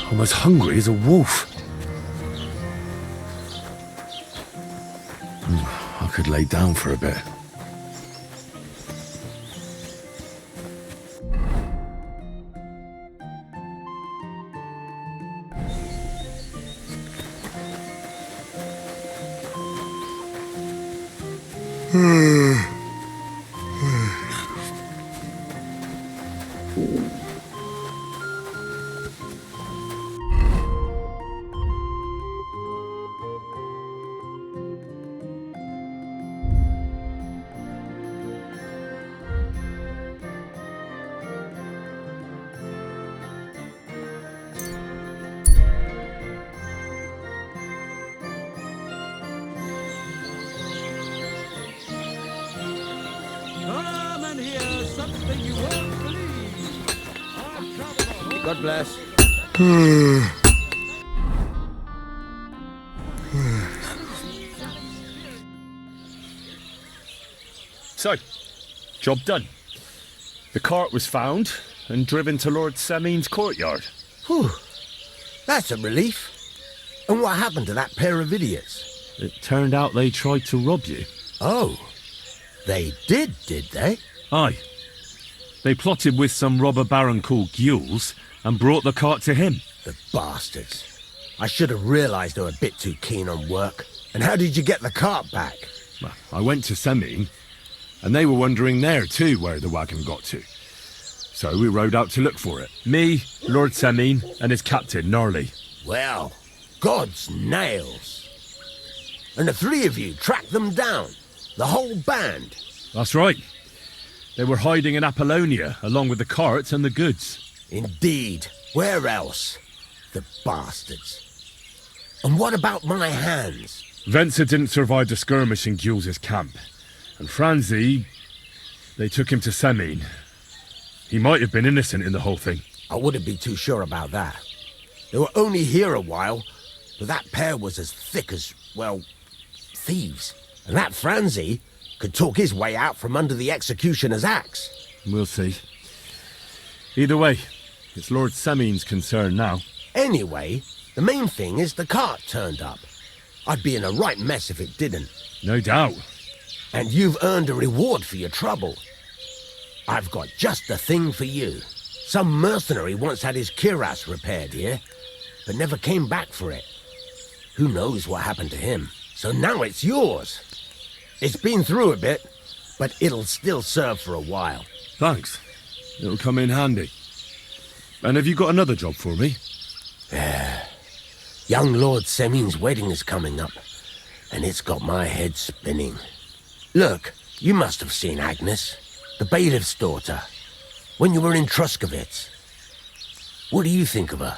I'm as hungry as a wolf. I could lay down for a bit. Come and hear something you won't believe. God bless. So, job done. The cart was found and driven to Lord SAMINE's courtyard. Whew. That's a relief. And what happened to that pair of idiots? It turned out they tried to rob you. Oh. They did they? Aye. They plotted with some robber baron called Gules and brought the cart to him. The bastards. I should have realised they were a bit too keen on work. And how did you get the cart back? Well, I went to SAMINE, and they were wondering there too where the wagon got to. So we rode out to look for it. Me, Lord SAMINE, and his captain, Gnarly. Well, God's nails. And the three of you tracked them down? The whole band? That's right. They were hiding in Apollonia, along with the cart and the goods. Indeed. Where else? The bastards. And what about my hands? Venser didn't survive the skirmish in Gules' camp. And Franzi, they took him to SAMINE. He might have been innocent in the whole thing. I wouldn't be too sure about that. They were only here a while, but that pair was as thick as, well, thieves. And that Franzi could talk his way out from under the executioner's axe. We'll see. Either way, it's Lord SAMINE's concern now. Anyway, the main thing is the cart turned up. I'd be in a right mess if it didn't. No doubt. And you've earned a reward for your trouble. I've got just the thing for you. Some mercenary once had his cuirass repaired here, but never came back for it. Who knows what happened to him? So now it's yours. It's been through a bit, but it'll still serve for a while. Thanks. It'll come in handy. And have you got another job for me? Young Lord SAMINE's wedding is coming up, and it's got my head spinning. Look, you must have seen Agnes, the bailiff's daughter, when you were in Truscovitz. What do you think of her?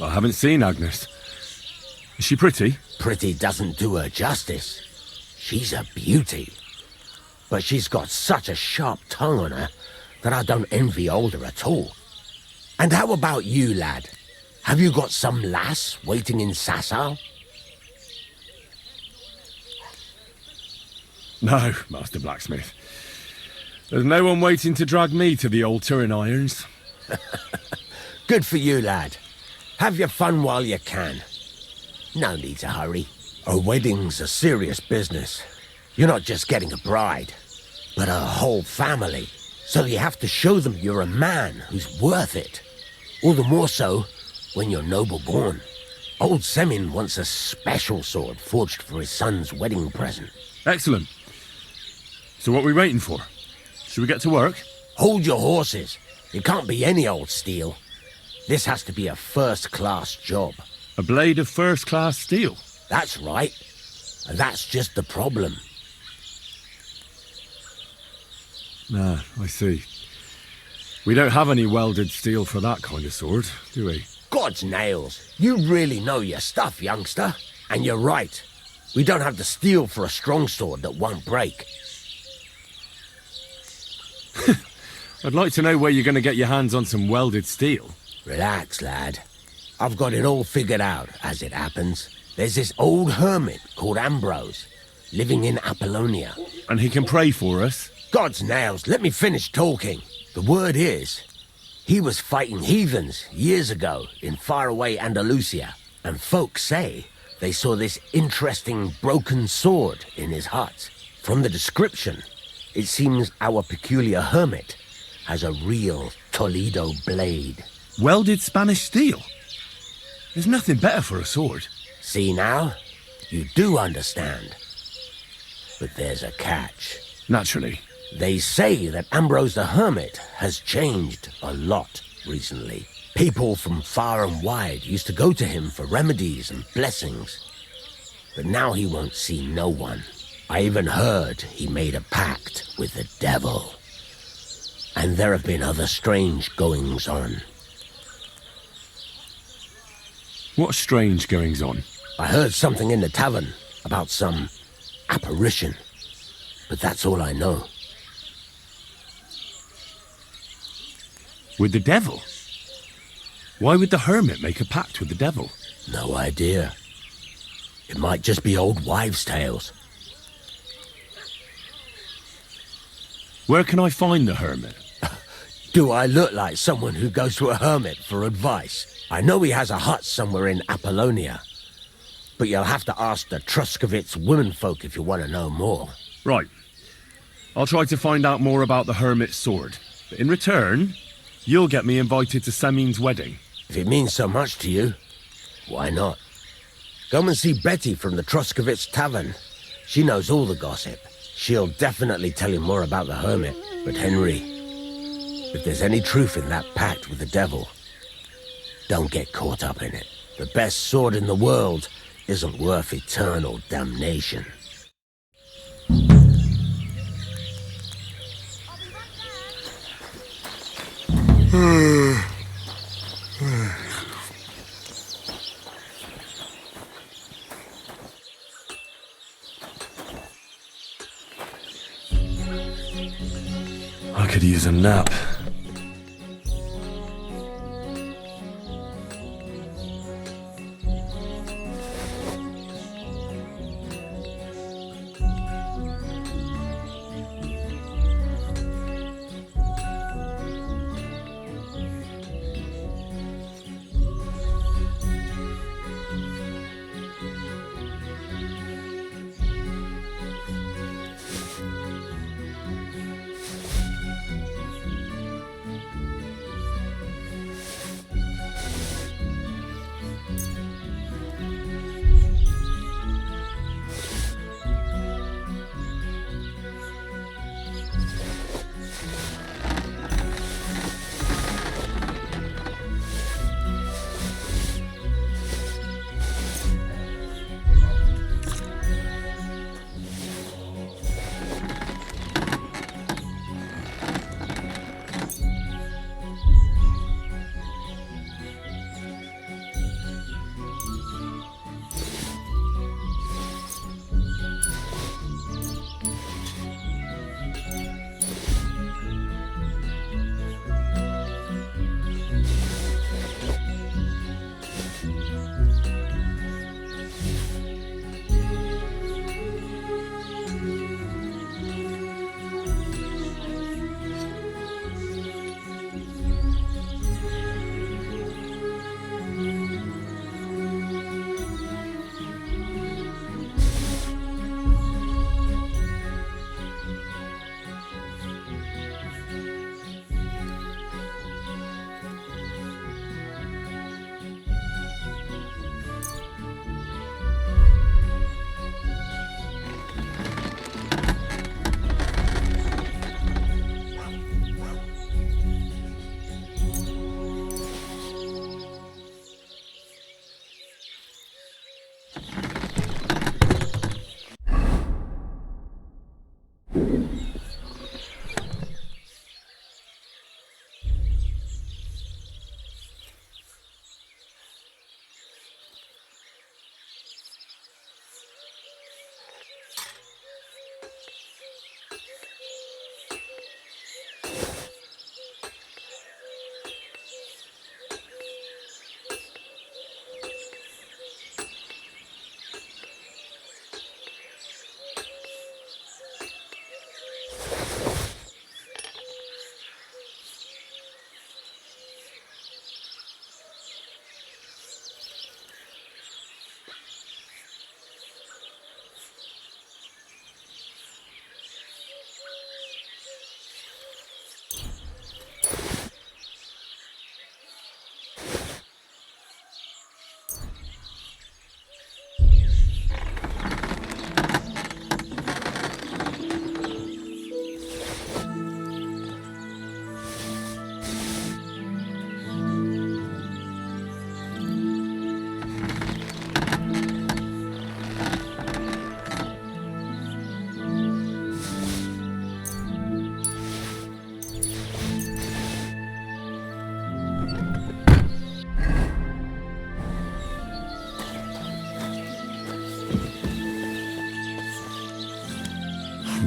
I haven't seen Agnes. Is she pretty? Pretty doesn't do her justice. She's a beauty. But she's got such a sharp tongue on her that I don't envy older at all. And how about you, lad? Have you got some lass waiting in Sasau? No, Master Blacksmith. There's no one waiting to drag me to the altar in irons. Good for you, lad. Have your fun while you can. No need to hurry. A wedding's a serious business. You're not just getting a bride, but a whole family. So you have to show them you're a man who's worth it. All the more so when you're noble born. Old SAMINE wants a special sword forged for his son's wedding present. Excellent. So what are we waiting for? Should we get to work? Hold your horses. It can't be any old steel. This has to be a first-class job. A blade of first-class steel? That's right. And that's just the problem. Ah, I see. We don't have any welded steel for that kind of sword, do we? God's nails. You really know your stuff, youngster. And you're right. We don't have the steel for a strong sword that won't break. I'd like to know where you're going to get your hands on some welded steel. Relax, lad. I've got it all figured out, as it happens. There's this old hermit called Ambrose, living in Apollonia. And he can pray for us? God's nails, let me finish talking. The word is, he was fighting heathens years ago in faraway Andalusia, and folks say they saw this interesting broken sword in his hut. From the description, it seems our peculiar hermit has a real Toledo blade. Welded Spanish steel? There's nothing better for a sword. See now? You do understand. But there's a catch. Naturally. They say that Ambrose the Hermit has changed a lot recently. People from far and wide used to go to him for remedies and blessings. But now he won't see no one. I even heard he made a pact with the devil. And there have been other strange goings-on. What strange goings-on? I heard something in the tavern about some apparition. But that's all I know. With the devil? Why would the hermit make a pact with the devil? No idea. It might just be old wives' tales. Where can I find the hermit? Do I look like someone who goes to a hermit for advice? I know he has a hut somewhere in Apollonia. But you'll have to ask the Truscovitz womenfolk if you want to know more. Right. I'll try to find out more about the hermit's sword. But in return, you'll get me invited to Samine's wedding. If it means so much to you, why not? Come and see Betty from the Truscovitz Tavern. She knows all the gossip. She'll definitely tell you more about the hermit. But Henry, if there's any truth in that pact with the devil, don't get caught up in it. The best sword in the world isn't worth eternal damnation. I could use a nap.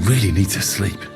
Really need to sleep.